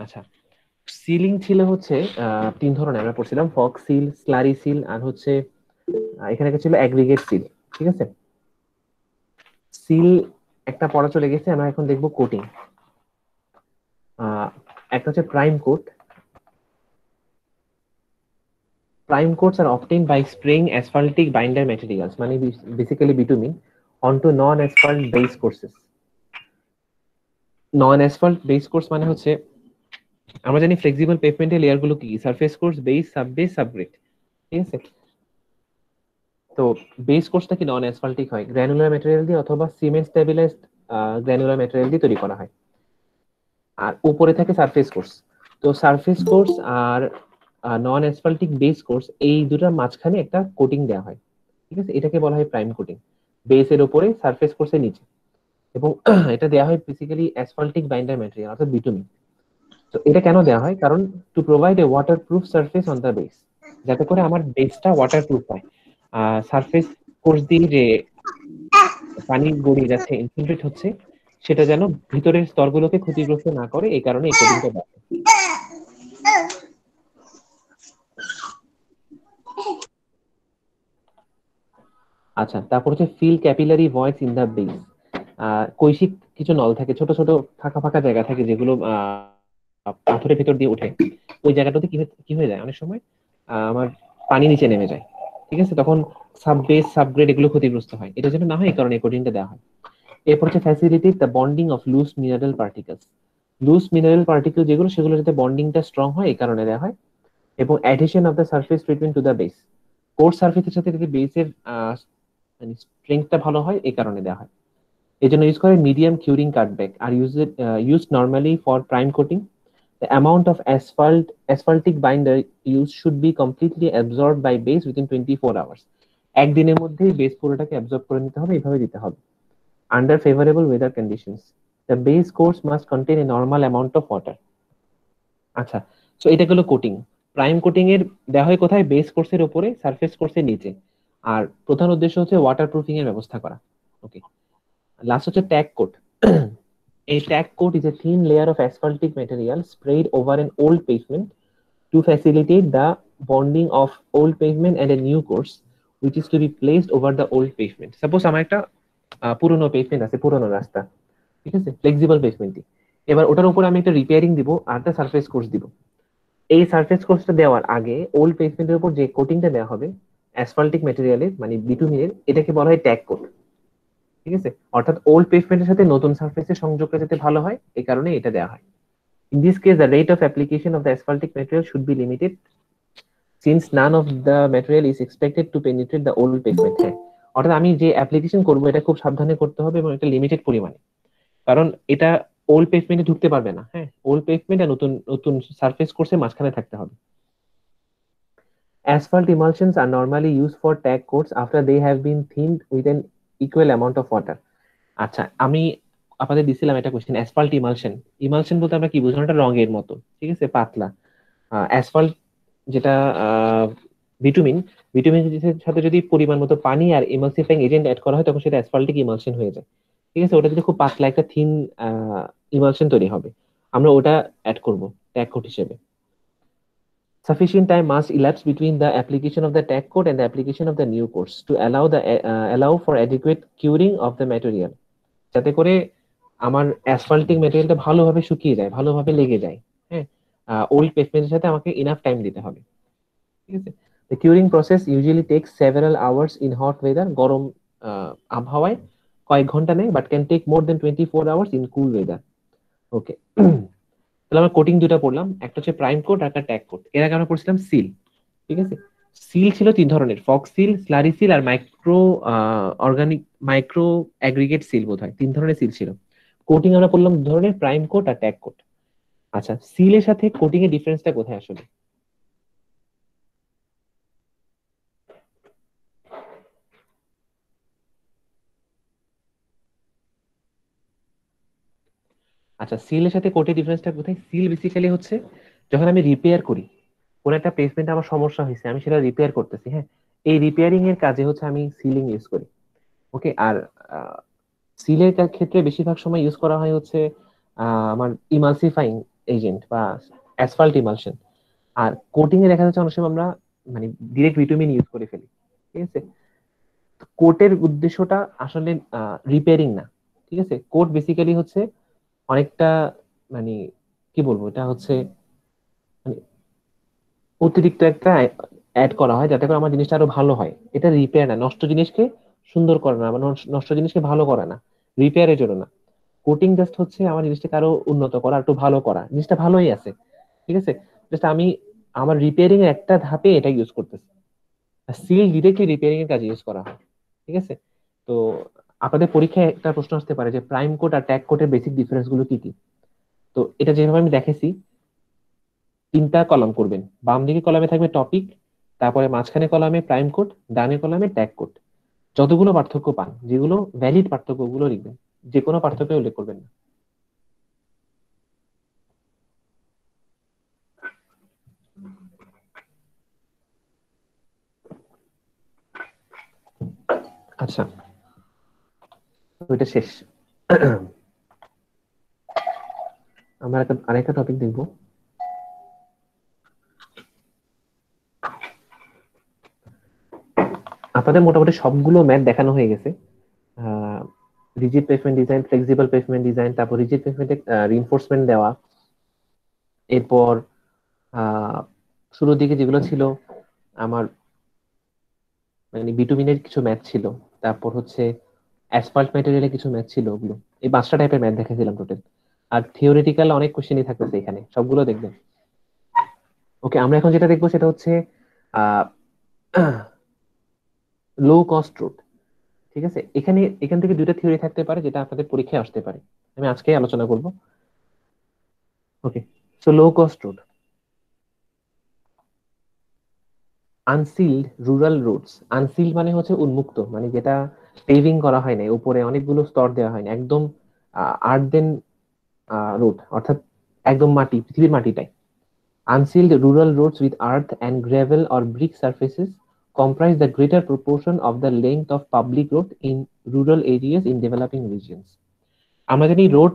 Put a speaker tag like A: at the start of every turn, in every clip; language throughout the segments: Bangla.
A: আচ্ছা, সিলিং ছিল হচ্ছে তিন ধরনের আমরা পড়ছিলাম, ফগ সিল, স্লারি সিল, আর হচ্ছে এখানে একটা ছিল অ্যাগ্রিগেট সিল। ঠিক আছে, সিল একটা পড়া চলে গেছে, আমরা এখন দেখবো কোটিং। একটা হচ্ছে prime coat. Prime coats are obtained by spraying asphaltic binder materials, মানে basically bitumen, onto non asphalt base courses। Non asphalt base course মানে হচ্ছে, আমরা জানি ফ্লেক্সিবল পেভমেন্টের লেয়ার গুলো কি, surface course, base, sub base, subgrade. ঠিক আছে, তো বেস কোর্সটা কি নন অ্যাসফাল্টিক হয়, গ্র্যানুলার ম্যাটেরিয়াল দিয়ে অথবা সিমেন্ট স্টেবিলাইজড গ্র্যানুলার ম্যাটেরিয়াল দিয়ে তৈরি করা হয়। আর উপরে থাকে সারফেস কোর্স। তো সারফেস কোর্স আর নন অ্যাসফাল্টিক বেস কোর্স, এই দুটার মাঝখানে একটা কোটিং দেওয়া হয়। ঠিক আছে, এটাকে বলা হয় প্রাইম কোটিং। বেসের উপরে, সারফেস কোর্সের নিচে। এবং এটা দেওয়া হয় বেসিক্যালি অ্যাসফাল্টিক বাইন্ডার ম্যাটেরিয়াল অর্থাৎ বিটুমিন। তো এটা কেন দেওয়া হয়, কারণ to provide a water proof surface on the base, যাতে করে আমার বেসটা ওয়াটার প্রুফ হয়। সারফেস কোর্স দিয়ে যে পানি গড়িয়ে যাচ্ছে, ইনফিল্ট্রেট হচ্ছে, সেটা যেন ভিতরের স্তরগুলোকে ক্ষতিগ্রস্ত না করে, এই কারণে এই কোটিংটা দেওয়া হয়। আচ্ছা, তারপর হচ্ছে fill capillary voids in the base. কৈশিক কিছু নল থাকে, ছোট ছোট ফাঁকা ফাঁকা জায়গা থাকে, যেগুলো পাথরের ভেতর দিয়ে উঠে। ওই জায়গাটাতে কি হয়ে যায় অনেক সময়, আমার পানি নিচে নেমে যায়। ঠিক আছে, তখন সাব বেস, সাবগ্রেড এগুলো ক্ষতিগ্রস্ত হয়। এটা যেন না হয় এই কারণে এই কোটিংটা দেওয়া হয়। এরপর হচ্ছে facility the bonding of loose mineral particles. Loose mineral particle যেগুলো, সেগুলো যাতে বন্ডিংটা স্ট্রং হয়, এই কারণে দেওয়া হয়। এবং addition of the surface treatment to the base, course সারফেসের সাথে যদি বেসের মানে স্ট্রেংথটা ভালো হয়, এই কারণে দেওয়া হয়। এই জন্য ইউজ করে মিডিয়াম কিউরিং কাটব্যাক, আর use normally for prime coating. The amount of asphaltic binder used should be completely absorbed by base within 24 hours। একদিনের মধ্যেই বেস পুরোটাকে অ্যাবজর্ব করে নিতে হবে, এইভাবে দিতে হবে। Under favorable weather conditions, the base course must contain a normal amount of water। আচ্ছা, তো এটা গেলো কোটিং। প্রাইম কোটিং এর দেওয়া হয় কোথায়, বেস কোর্সের উপরে, সারফেস কোর্সের নিচে। আর প্রধান উদ্দেশ্য হচ্ছে ওয়াটার প্রুফিং এর ব্যবস্থা করা। ওকে, লাস্ট হচ্ছে tack coat. A tack coat is a thin layer of asphaltic material sprayed over an old pavement to facilitate the bonding of old pavement and a new course, which is to be placed over the old pavement. Suppose আমার একটা পুরনো পেভমেন্ট আছে, পুরনো রাস্তা। ঠিক আছে, ফ্লেক্সিবল পেভমেন্টই। এবার ওটার উপর আমি একটা রিপেয়ারিং দিব আর একটা সারফেস কোর্স দিব। এই সারফেস কোর্সটা দেওয়ার আগে ওল্ড পেভমেন্টের উপর যে কোটিংটা দেওয়া হবে অ্যাসফাল্টিক ম্যাটেরিয়ালের, মানে বিটুমিনের, এটাকে বলা হয় ট্যাগ কোট। ঠিক আছে, অর্থাৎ ওল্ড পেভমেন্টের সাথে নতুন সারফেসের সংযোগটা যাতে ভালো হয়, এই কারণে এটা দেওয়া হয়। In this case, the rate of application of the asphaltic material should be limited, since none of the material is expected to penetrate the old pavement। হ্যাঁ, অর্থাৎ আমি যে অ্যাপ্লিকেশন করবো এটা খুব সাবধানে করতে হবে এবং এটা লিমিটেড পরিমাণে, কারণ এটা ওল্ড পেভমেন্টে ঢুকতে পারবে না। হ্যাঁ, ওল্ড পেভমেন্ট আর নতুন নতুন সারফেস কোর্সের মাঝখানে থাকতে হবে। Asphalt emulsions are normally used for tack coats after they have been thinned with an equal amount of water। আচ্ছা, আমি আপনাদের দিছিলাম একটা কোশ্চেন, অ্যাসফাল্ট ইমালশন। ইমালশন বলতে আমরা কি বুঝলাম, এটা রঙের মতো। ঠিক আছে, পাতলা। অ্যাসফাল্ট যেটা বিটুমিন, বিটুমিনের সাথে যদি পরিমাণ মতো পানি আর ইমালসিফাইং এজেন্ট অ্যাড করা হয়, তখন সেটা অ্যাসফাল্টিক ইমালশন হয়ে যায়। ঠিক আছে, ওটা যদি খুব পাতলা একটা থিন ইমালশন তৈরি হবে, আমরা ওটা অ্যাড করব ট্যাগ কোট হিসেবে। Sufficient time must elapse between the application of the tag coat and the application of the new coats to allow for adequate curing of the material, যাতে করে আমার অ্যাসফাল্টিক ম্যাটেরিয়ালটা ভালোভাবে শুকিয়ে যায়, ভালোভাবে লেগে যায়। হ্যাঁ, ওল্ড পেভমেন্টের সাথে আমাকে ইনাফ টাইম দিতে হবে। ঠিক আছে, the curing process usually takes several hours in hot weather. গরম আবহাওয়ায় কয়েক ঘন্টা নেয়, but can take more than 24 hours in cool weather. Okay, তাহলে আমরা কোটিং দুটা পড়লাম, একটা হচ্ছে প্রাইম কোট আর একটা ট্যাগ কোট। এর আগে আমরা পড়ছিলাম সিল। ঠিক আছে, সিল ছিল তিন ধরনের, ফক সিল, স্লারি সিল আর micro organic micro aggregate seal, বোধ হয় তিন ধরনের সিল ছিল। কোটিং আমরা পড়লাম দু ধরনের, প্রাইম কোট আর ট্যাগ কোট। আচ্ছা, সিলের সাথে কোটিং এর ডিফারেন্সটা কোথায় আসলে? আচ্ছা, সিলের সাথে কোটের ডিফারেন্সটা কোথায়? সিল বেসিক্যালি হচ্ছে যখন আমি রিপেয়ার করি, কোন একটা পেজমেন্ট আমার সমস্যা হয়েছে, আমি সেটা রিপেয়ার করতেছি। হ্যাঁ, এই রিপেয়ারিং এর কাজে হচ্ছে আমি সিলিং ইউজ করি। ওকে। আর সিলের ক্ষেত্রে বেশিরভাগ সময় ইউজ করা হয় হচ্ছে আমার ইমালসিফাইং এজেন্ট বা অ্যাসফাল্ট ইমালশন। আর কোটিং এ দেখা যাচ্ছে অনেক সময় আমরা মানে ডিরেক্ট বিটুমিন ইউজ করে ফেলি। ঠিক আছে, কোটের উদ্দেশ্যটা আসলে রিপেয়ারিং না। ঠিক আছে, কোট বেসিক্যালি হচ্ছে অনেকটা মানে কি বলবো, এটা হচ্ছে মানে অতিরিক্ত একটা অ্যাড করা হয় যাতে করে আমার জিনিসটা আরো ভালো হয়। এটা রিপেয়ার না, নষ্ট জিনিসকে সুন্দর করে না, মানে নষ্ট জিনিসকে ভালো করে না, রিপেয়ারের জন্য না। কোটিং জাস্ট হচ্ছে আমার জিনিসটাকে আরো উন্নত করা, একটু ভালো করা, জিনিসটা ভালোই আছে। ঠিক আছে, জাস্ট আমি আমার রিপেয়ারিং এর একটা ধাপে এটা ইউজ করতেছি। সিল ডিরেক্টলি রিপেয়ারিং এর কাজে ইউজ করা হয়। ঠিক আছে, তো আপনাদের পরীক্ষায় একটা প্রশ্ন আসতে পারে যে প্রাইম কোড আর ট্যাগ কোডের বেসিক ডিফারেন্স গুলো কি কি। তো এটা যেভাবে আমি দেখেছি, 3টা কলাম করবেন। বাম দিকে কলামে থাকবে টপিক, তারপরে মাঝখানে কলামে প্রাইম কোড, ডানে কলামে ট্যাগ কোড। যতগুলো পার্থক্য পান, যেগুলো ভ্যালিড পার্থক্য ওগুলো লিখবেন, যে কোনো পার্থক্য উল্লেখ করবেন না। আচ্ছা, ওইটা শেষ। আমরা আরেকটা টপিক দেখবো। আপনাদের মোটামুটি সবগুলো ম্যাথ দেখানো হয়ে গেছে। Rigid pavement design, flexible pavement design, তারপর রিজিড পেভমেন্টে রিইনফোর্সমেন্ট দেওয়া। এরপর আহ শুরুর দিকে যেগুলো ছিল আমার মানে বিটুমিনের কিছু ম্যাথ ছিল, তারপর হচ্ছে অ্যাসফাল্ট ম্যাটেরিয়ালের কিছু ম্যাথ ছিল, ওগুলো এই 5টা টাইপের ম্যাথ দেখাছিলাম টোটাল। আর থিওরিটিক্যাল অনেক কোশ্চেনই থাকতেছে এখানে, সবগুলো দেখবেন। ওকে, আমরা এখন যেটা দেখবো সেটা হচ্ছে আহ লো কস্ট রুট। ঠিক আছে, এখান থেকে দুইটা থিওরি থাকতে পারে যেটা আপনাদের পরীক্ষায় আসতে পারে, আমি আজকে আলোচনা করব। Okay, so low cost route, unsealed rural routes. Unsealed মানে হচ্ছে উন্মুক্ত, মানে যেটা পেভিং করা হয় না, উপরে অনেকগুলো স্তর দেওয়া হয় না, একদম আর্দেন রুট, অর্থাৎ একদম মাটি, পৃথিবীর মাটিটাই। Unsealed rural roads with earth and gravel or brick surfaces comprise the greater proportion of the length of public road in rural areas in developing regions. আমরা জানি রোড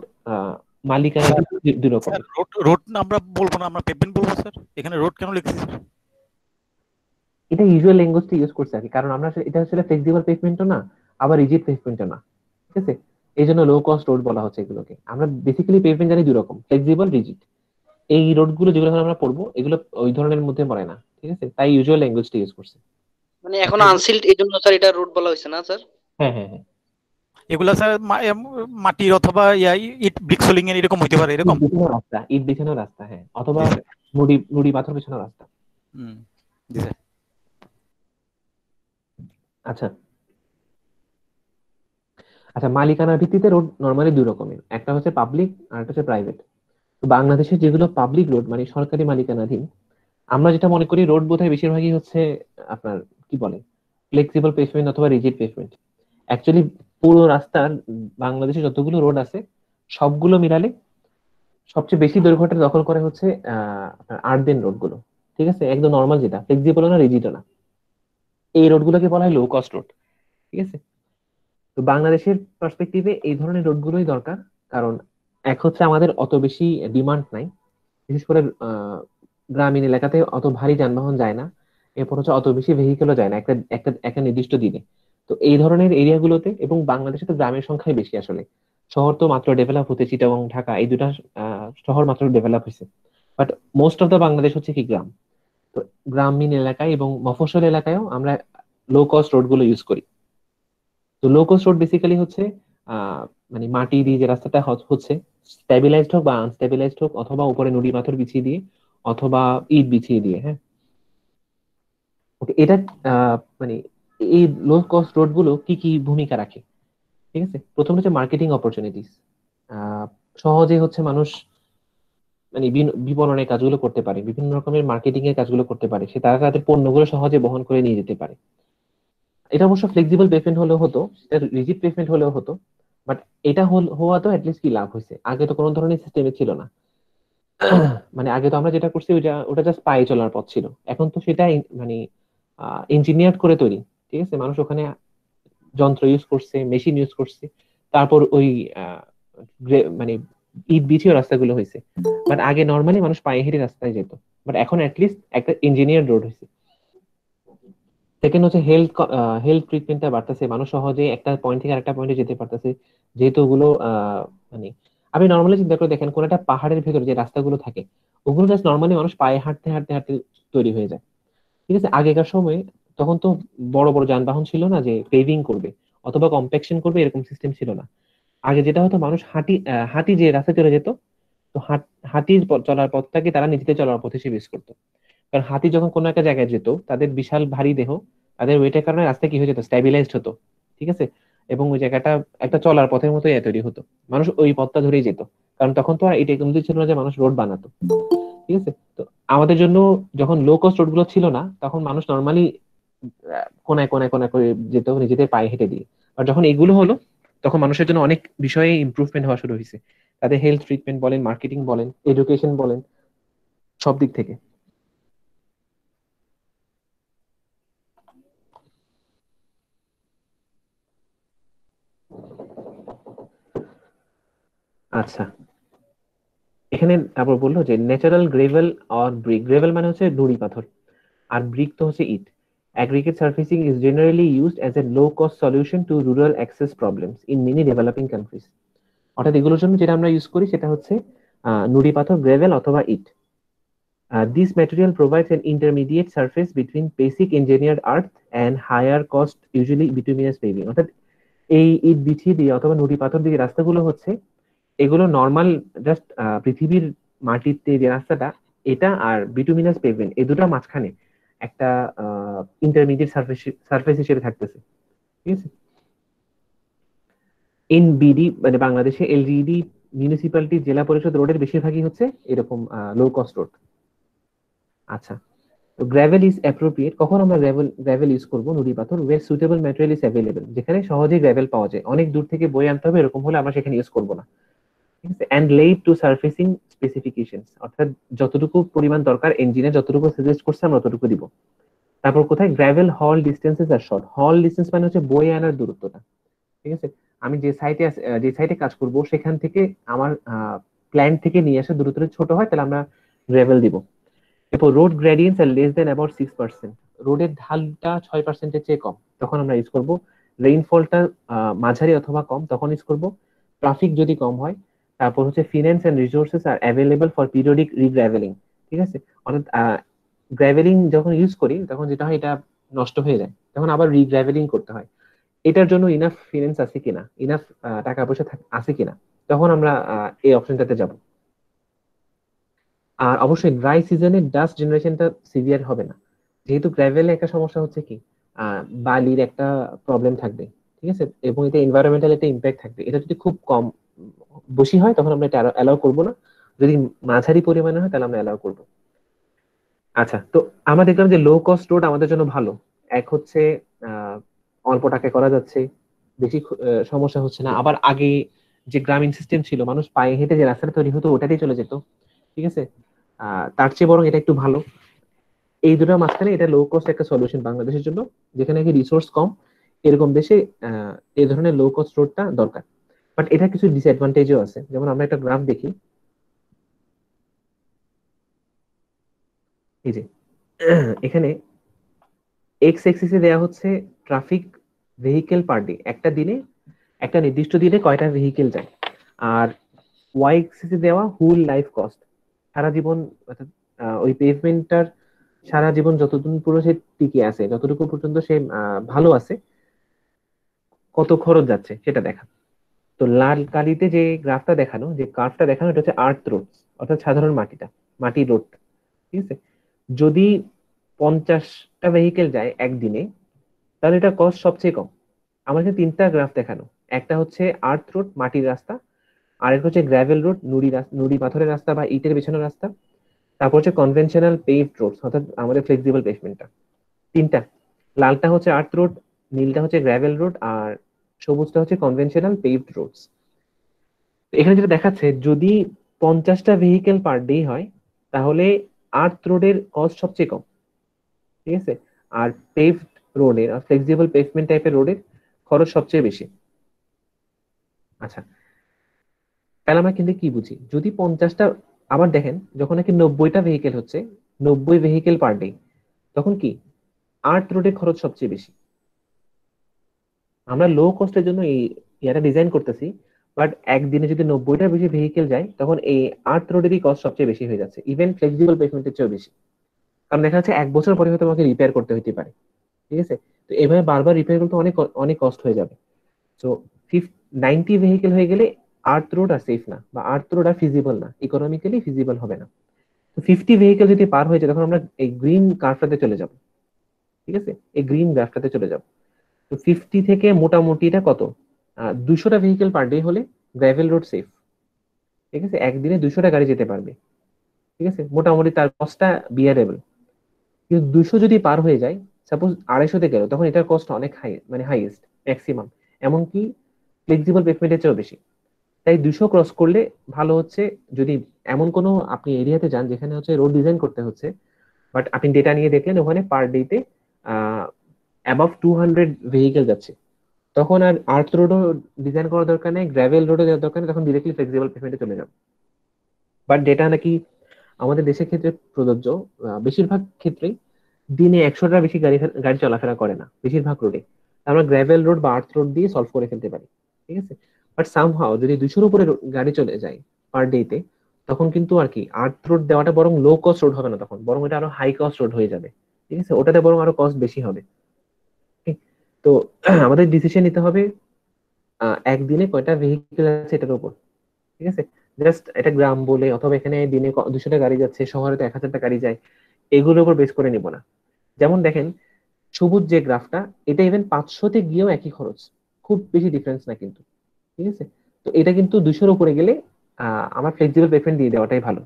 A: মালিকানা
B: স্যার
A: দুই
B: স্যার
A: রকমের।
B: রোড রোড আমরা বলবো না, আমরা পেভমেন্ট বলবো স্যার। এখানে রোড কেন লিখছি স্যার?
A: এটা ইউজুয়াল ল্যাঙ্গুয়েজটা ইউজ করছে আর কি, কারণ আমরা এটা আসলে ফ্লেক্সিবল পেভমেন্টও না, আবার রিজিড পেভমেন্টও না। ঠিক আছে, এই জন্য লো কস্ট রোড বলা হচ্ছে এগুলোকে। আমরা বেসিক্যালি পেভমেন্ট জানি দুই রকম, ফ্লেক্সিবল, রিজিড। এই রোড গুলো যেগুলো এখন আমরা পড়বো এগুলো ওই ধরনের মধ্যে পড়ে না। ঠিক আছে, তাই ইউজুয়াল ল্যাঙ্গুয়েজটা ইউজ করছে।
C: মানে এখন আনসিল্ড এই জন্য স্যার এটা রুট বলা হয়েছে না স্যার?
A: হ্যাঁ হ্যাঁ হ্যাঁ,
B: এগুলা স্যার মাটির অথবা ইট ব্রিক সোলিং এর এরকম হইতে পারে,
A: ইট
B: এরকম।
A: বিছানো রাস্তা, ইট বিছানো রাস্তা, হ্যাঁ, অথবা
B: জি স্যার।
A: নুড়ি নুড়ি পাথর বিছানো রাস্তা।
B: হুম, জি স্যার।
A: আচ্ছা আচ্ছা, মালিকানার ভিত্তিতে রোড নর্মালি দুই রকমের, একটা হচ্ছে পাবলিক আর একটা হচ্ছে প্রাইভেট। তো বাংলাদেশের যেগুলো পাবলিক রোড মানে সরকারি মালিকানাধীন, আমরা যেটা মনে করি রোড বোধহয় বেশিরভাগই হচ্ছে আপনার কি বলে ফ্লেক্সিবল পেভমেন্ট অথবা রিজিড পেভমেন্ট। অ্যাকচুয়ালি পুরো রাস্তার বাংলাদেশে যতগুলো রোড আছে সবগুলো মিলালে সবচেয়ে বেশি দৈর্ঘ্যটা দখল করে হচ্ছে আপনার আর্দেন রোড গুলো। ঠিক আছে, একদম নর্মাল, যেটা ফ্লেক্সিবল না রিজিডও না, এই রোড গুলোকে বলা হয় লো কস্ট রোড। ঠিক আছে, তো বাংলাদেশের পার্সপেক্টিভে এই ধরনের রোড গুলোই দরকার। কারণ এক হচ্ছে আমাদের অত বেশি ডিমান্ড নাই, বিশেষ করে গ্রামীণ এলাকাতে অত ভারী যানবাহন যায় না। এরপর হচ্ছে অত বেশি ভেহিকেলও যায় না একটা একটা একটা নির্দিষ্ট দিনে। তো এই ধরনের এরিয়াগুলোতে, এবং বাংলাদেশে তো গ্রামের সংখ্যাই বেশি আসলে, শহর তো মাত্র ডেভেলপ হতে, চিটাগং ঢাকা এই দুটা শহর মাত্র ডেভেলপ হয়েছে, but most of the Bangladesh হচ্ছে কি গ্রাম। তো গ্রামীণ এলাকায় এবং মফস্বল এলাকায়ও আমরা লো কস্ট রোড গুলো ইউজ করি। তো লো কস্ট রোড বেসিক্যালি হচ্ছে মানে মাটি দিয়ে যে রাস্তাটা হচ্ছে, স্টেবিলাইজড হোক বা আনস্টেবিলাইজড হোক, অথবা উপরে নুড়ি পাথর বিছিয়ে দিয়ে, অথবা ইট বিছিয়ে দিয়ে। হ্যাঁ, ওকে, এটা মানে এই লো কস্ট রোড গুলো কি কি ভূমিকা রাখে। ঠিক আছে, প্রথম হচ্ছে মার্কেটিং অপরচুনিটিস। সহজে হচ্ছে মানুষ মানে বিপণনের কাজগুলো করতে পারে, বিভিন্ন রকমের মার্কেটিং এর কাজগুলো করতে পারে, সে তারা তাদের পণ্যগুলো সহজে বহন করে নিয়ে যেতে পারে। এটা অবশ্য ফ্লেক্সিবল পেমেন্ট হলেও হতো, এটা রিজিড পেমেন্ট হলেও হতো, বাট এটা হওয়া তো অ্যাটলিস্ট কি লাভ হয়েছে, আগে তো কোনো ধরনের সিস্টেমে ছিল না। মানে আগে তো আমরা যেটা করছি ওইটা ওটা জাস্ট পায়ে চলার পথ ছিল, এখন তো সেটা মানে ইঞ্জিনিয়ার করে তৈরি। ঠিক আছে, মানুষ ওখানে যন্ত্র ইউজ করছে, মেশিন ইউজ করছে, তারপর ওই মানে ইট বিছিয়ে রাস্তাগুলো হয়েছে। বাট আগে নর্মালি মানুষ পায়ে হেঁটে রাস্তায় যেত, বাট এখন অ্যাটলিস্ট একটা ইঞ্জিনিয়ার রোড হয়েছে। সেকেন্ড হচ্ছে হেলথ ট্রিটমেন্টটা বাড়তেছে, মানুষ সহজে একটা পয়েন্ট থেকে আরেকটা পয়েন্টে যেতে পারতেছে, যেহেতু ওগুলো মানে আপনি নর্মালি চিন্তা করে দেখেন কোন একটা পাহাড়ের ভেতরে যে রাস্তাগুলো থাকে, ওগুলো জাস্ট নর্মালি মানুষ পায়ে হাঁটতে হাঁটতে হাঁটতে তৈরি হয়ে যায়। ঠিক আছে, আগেকার সময় তখন তো বড় বড় যানবাহন ছিল না যে পেভিং করবে অথবা কম্প্যাকশন করবে, এরকম সিস্টেম ছিল না। আগে যেটা হতো, মানুষ হাঁটি যে রাস্তায় চলে যেত, তো হাতির চলার পথটাকে তারা নিজেদের চলার পথ হিসেবে ইউজ করতো। কারণ হাতি যখন কোনো একটা জায়গায় যেত, তাদের বিশাল ভারী দেহ, তাদের ওয়েটের কারণে রাস্তা কি হয়ে যেত, স্ট্যাবিলাইজড হতো। ঠিক আছে, এবং ওই জায়গাটা একটা চলার পথের মতো তৈরি হতো, মানুষ ওই পথটা ধরেই যেত। কারণ তখন তো আর এই টেকনোলজি ছিল না যে মানুষ রোড বানাতো। ঠিক আছে, তো আমাদের জন্য যখন লো কস্ট রোড গুলো ছিল না, তখন মানুষ নর্মালি কোনায় কোনায় কোনায় করে যেত নিজেদের পায়ে হেঁটে দিয়ে। আর যখন এগুলো হলো, তখন মানুষের জন্য অনেক বিষয়ে ইমপ্রুভমেন্ট হওয়া শুরু হয়েছে, তাদের হেলথ ট্রিটমেন্ট বলেন, মার্কেটিং বলেন, এডুকেশন বলেন, সব দিক থেকে। আচ্ছা, এখানে তারপর বললো যে natural gravel or brick. Gravel মানে হচ্ছে নুড়ি পাথর, আর ব্রিক তো হচ্ছে ইট। Aggregate surfacing is generally used as a low-cost solution to rural access problems in many developing countries. অর্থাৎ এগুলোর জন্য যেটা আমরা ইউজ করি সেটা হচ্ছে নুড়ি পাথর, গ্রেভেল অথবা ইট। This material provides an intermediate surface between basic engineered earth and higher cost usually bituminous paving. অর্থাৎ এই ইট বিছিয়ে দিয়ে অথবা নুড়ি পাথর দিয়ে রাস্তাগুলো হচ্ছে, এগুলো নর্মাল জাস্ট পৃথিবীর মাটিতে যে রাস্তাটা, এটা আর বিটুমিনাস পেভমেন্ট, এই দুটো মাঝখানে একটা ইন্টারমিডিয়েট সার্ফেস সার্ফেস হিসেবে থাকতেছে। ঠিক আছে, এনবিডি মানে বাংলাদেশে এলজিডি মিউনিসিপ্যালিটি জেলা পরিষদ রোডের বেশিরভাগই হচ্ছে এরকম লো কস্ট রোড। আচ্ছা, তো গ্র্যাভেল ইজ অ্যাপ্রোপ্রিয়েট। কখন আমরা গ্র্যাভেল ইউজ করবো, নুড়ি পাথর, ওয়ের সুইটেবল ম্যাটেরিয়াল ইজ অ্যাভেলেবল, যেখানে সহজেই গ্র্যাভেল পাওয়া যায়, অনেক দূর থেকে বয়ে আনতে হবে এরকম হলে আমরা সেখানে ইউজ করবো না। ঠিক আছে, এন্ড লেড টু সার্ফেসিং স্পেসিফিকেশনস, অর্থাৎ যতটুকু পরিমাণ দরকার ইঞ্জিনে যতটুকু সাজেস্ট করছে আমরা ততটুকু দিব। তারপর কোথায় গ্র্যাভেল হল ডিস্টেন্সেস আর শর্ট। হল ডিস্টেন্স মানে হচ্ছে বয়ে আনার দূরত্বটা। ঠিক আছে, আমি যে সাইটে কাজ করব সেখান থেকে আমার প্ল্যান্ট থেকে নিয়ে আসা দূরত্ব যদি ছোট হয়, তাহলে আমরা গ্র্যাভেল দিব। এরপর road gradients are less than about 6%, রোডের ঢালটা 6%-এর চেয়ে কম, তখন আমরা ইউজ করব। রেইনফলটা মাঝারি অথবা কম, তখন ইউজ করব। ট্রাফিক যদি কম হয়। তারপর হচ্ছে finance and resources are available for periodic regravelling. ঠিক আছে, অর্থাৎ গ্র্যাভেলিং যখন ইউজ করি তখন যেটা হয়, এটা নষ্ট হয়ে যায়, তখন আবার রিগ্র্যাভেলিং করতে হয়। এটার জন্য ইনাফ ফিনান্স আছে কিনা, ইনাফ টাকা পয়সা আছে কিনা, তখন আমরা এই অপশনটাতে যাব। আর অবশ্যই ড্রাই সিজনে ডাস্ট জেনারেশনটা সিভিয়ার হবে না, যেহেতু গ্র্যাভেলে একটা সমস্যা হচ্ছে কি, বালির একটা প্রবলেম থাকবে। ঠিক আছে, এবং এটা এনভায়রনমেন্টাল একটা ইম্প্যাক্ট থাকবে। এটা যদি খুব কম বেশি হয় তখন আমরা এটা অ্যালাউ করবো না, যদি মাঝারি পরিমাণে হয় তাহলে আমরা অ্যালাউ করবো। আচ্ছা, তো আমরা দেখলাম যে লো কস্ট রোড আমাদের জন্য ভালো। এক হচ্ছে আহ অল্প টাকায় করা যাচ্ছে, বেশি সমস্যা হচ্ছে না। আবার আগে যে গ্রামীণ সিস্টেম ছিল, মানুষ পায়ে হেঁটে যে রাস্তাটা তৈরি হতো ওটাতেই চলে যেত। ঠিক আছে, তার চেয়ে বরং এটা একটু ভালো। এই দুটোর মাঝখানে এটা লো কস্ট একটা সলিউশন বাংলাদেশের জন্য, যেখানে কি রিসোর্স কম, এরকম দেশে এই ধরনের লো কস্ট রোডটা দরকার। বাট এটা কিছু ডিসঅ্যাডভান্টেজও আছে, যেমন আমরা একটা গ্রাফ দেখি, এই যে এখানে এক্স এক্সিসে দেওয়া হচ্ছে ট্রাফিক ভেহিকেল পার ডে, একটা দিনে একটা নির্দিষ্ট দিনে কয়টা ভেহিকেল যায়। আর ওয়াই এক্সিসে দেওয়া হুল লাইফ কস্ট, সারা জীবন, অর্থাৎ ওই পেভমেন্টটার সারা জীবন যতদিন পুরো সে টিকে আছে, যতটুকু পর্যন্ত সে ভালো আছে, কত খরচ যাচ্ছে সেটা দেখা। তো লাল কালিতে যে গ্রাফটা দেখানো, যে কার্ভটা দেখানো, এটা হচ্ছে আর্থ রোড, অর্থাৎ সাধারণ মাটির রোড। ঠিক আছে, যদি 50টা ভেহিকেল যায় একদিনে, তাহলে এটা কস্ট সবচেয়ে কম। আমার কাছে তিনটা গ্রাফ দেখানো, একটা হচ্ছে আর্থ রোড মাটির রাস্তা, আরেকটা হচ্ছে গ্র্যাভেল রোড নুড়ি পাথরের রাস্তা বা ইটের বিছানো রাস্তা, তারপর হচ্ছে কনভেনশনাল পেভড রোড, অর্থাৎ আমাদের ফ্লেক্সিবল পেভমেন্টটা। তিনটা, লালটা হচ্ছে আর্থ রোড, নীলটা হচ্ছে গ্র্যাভেল রোড, আর সবুজটা হচ্ছে কনভেনশনাল পেভড রোডস। এখানে যেটা দেখাচ্ছে, যদি 50টা ভেহিকেল পার ডে হয়, তাহলে আর্থ রোডের কস্ট সবচেয়ে কম। ঠিক আছে, আর পেভড রোডের, ফ্লেক্সিবল পেভমেন্ট টাইপের রোডের খরচ সবচেয়ে বেশি। আচ্ছা, তাহলে আমরা কিন্তু কি বুঝি, যদি 50টা, আবার দেখেন যখন নাকি 90টা ভেহিকেল হচ্ছে, 90 ভেহিকেল পার ডে, তখন কি আর্ট রোডের খরচ সবচেয়ে বেশি। আমরা লো কস্টের জন্য এই ইয়াটা ডিজাইন করতেছি, বাট একদিনে যদি 90টার বেশি ভেহিকেল যায়, তখন এই আর্ট রোডেরই কস্ট সবচেয়ে বেশি হয়ে যাচ্ছে, ইভেন ফ্লেক্সিবল পেভমেন্টের চেয়েও বেশি। কারণ দেখা যাচ্ছে 1 বছর পরে হয়তো আমাকে রিপেয়ার করতে হতে পারে, ঠিক আছে? তো এভাবে বারবার রিপেয়ার করতে অনেক অনেক কস্ট হয়ে যাবে। তো 90 ভেহিকেল হয়ে গেলে আর্থ রোড আর সেফ না, বা আর্থ রোড আর ফিজিবল না, ইকোনমিক্যালি ফিজিবল হবে না। তো 50 ভেহিকেল যদি পার হয়ে যায়, তখন আমরা এই গ্রিন কার্ভটাতে চলে যাব, ঠিক আছে? এই গ্রিন গ্রাফটাতে চলে যাব। তো 50 থেকে মোটামুটি এটা কত, 200টা ভেহিকেল পার ডে হলে গ্র্যাভেল রোড সেফ, ঠিক আছে? একদিনে 200টা গাড়ি যেতে পারবে, ঠিক আছে, মোটামুটি তার কস্টটা বিয়ারেবল। কিন্তু 200 যদি পার হয়ে যায়, সাপোজ 250তে গেল, তখন এটার কস্ট অনেক হাই, মানে হাইয়েস্ট, ম্যাক্সিমাম, এমনকি ফ্লেক্সিবল পেভমেন্টের চেয়েও বেশি। তাই 200 ক্রস করলে ভালো হচ্ছে, যদি এমন কোনো আপনি এরিয়াতে যান যেখানে হচ্ছে রোড ডিজাইন করতে হচ্ছে, বাট আপনি ডেটা নিয়ে দেখলেন ওখানে পার ডেতে অ্যাবাভ 200 ভেহিকেল যাচ্ছে, তখন আর আর্থ রোডও ডিজাইন করার দরকার নেই, গ্র্যাভেল রোডও যাওয়ার দরকার নেই, তখন ডিরেক্টলি ফ্লেক্সিবল পেভমেন্টে চলে যাবে। বাট ডেটা নাকি আমাদের দেশের ক্ষেত্রে প্রযোজ্য, বেশিরভাগ ক্ষেত্রেই দিনে 100টার বেশি গাড়ি গাড়ি চলাফেরা করে না বেশিরভাগ রোডে। আমরা গ্র্যাভেল রোড বা আর্থ রোড দিয়ে সলভ করে ফেলতে পারি, ঠিক আছে? বাট সামহাও যদি 200-র উপরে গাড়ি চলে যায় পার ডেতে, তখন কিন্তু আর কি আর্থ রোড দেওয়াটা বরং লো কস্ট রোড হবে না, তখন বরং এটা আরো হাই কস্ট রোড হয়ে যাবে, ঠিক আছে? ওটাতে বরং আরো কস্ট বেশি হবে, ঠিক? তো আমাদের ডিসিশন নিতে হবে একদিনে কয়টা ভেহিকেল আছে এটার উপর, ঠিক আছে? জাস্ট এটা গ্রাম বলে, অথবা এখানে দিনে 200টা গাড়ি যাচ্ছে, শহরে তো 1000টা গাড়ি যায়, এগুলোর উপর বেস করে নিব না। যেমন দেখেন, সবুজ যে গ্রাফটা, এটা ইভেন 500তে গিয়েও একই খরচ, খুব বেশি ডিফারেন্স না কিন্তু, ঠিক আছে? তো এটা কিন্তু 200-র উপরে গেলে আমার ফ্লেক্সিবল পেমেন্ট দিয়ে দেওয়াটাই ভালো।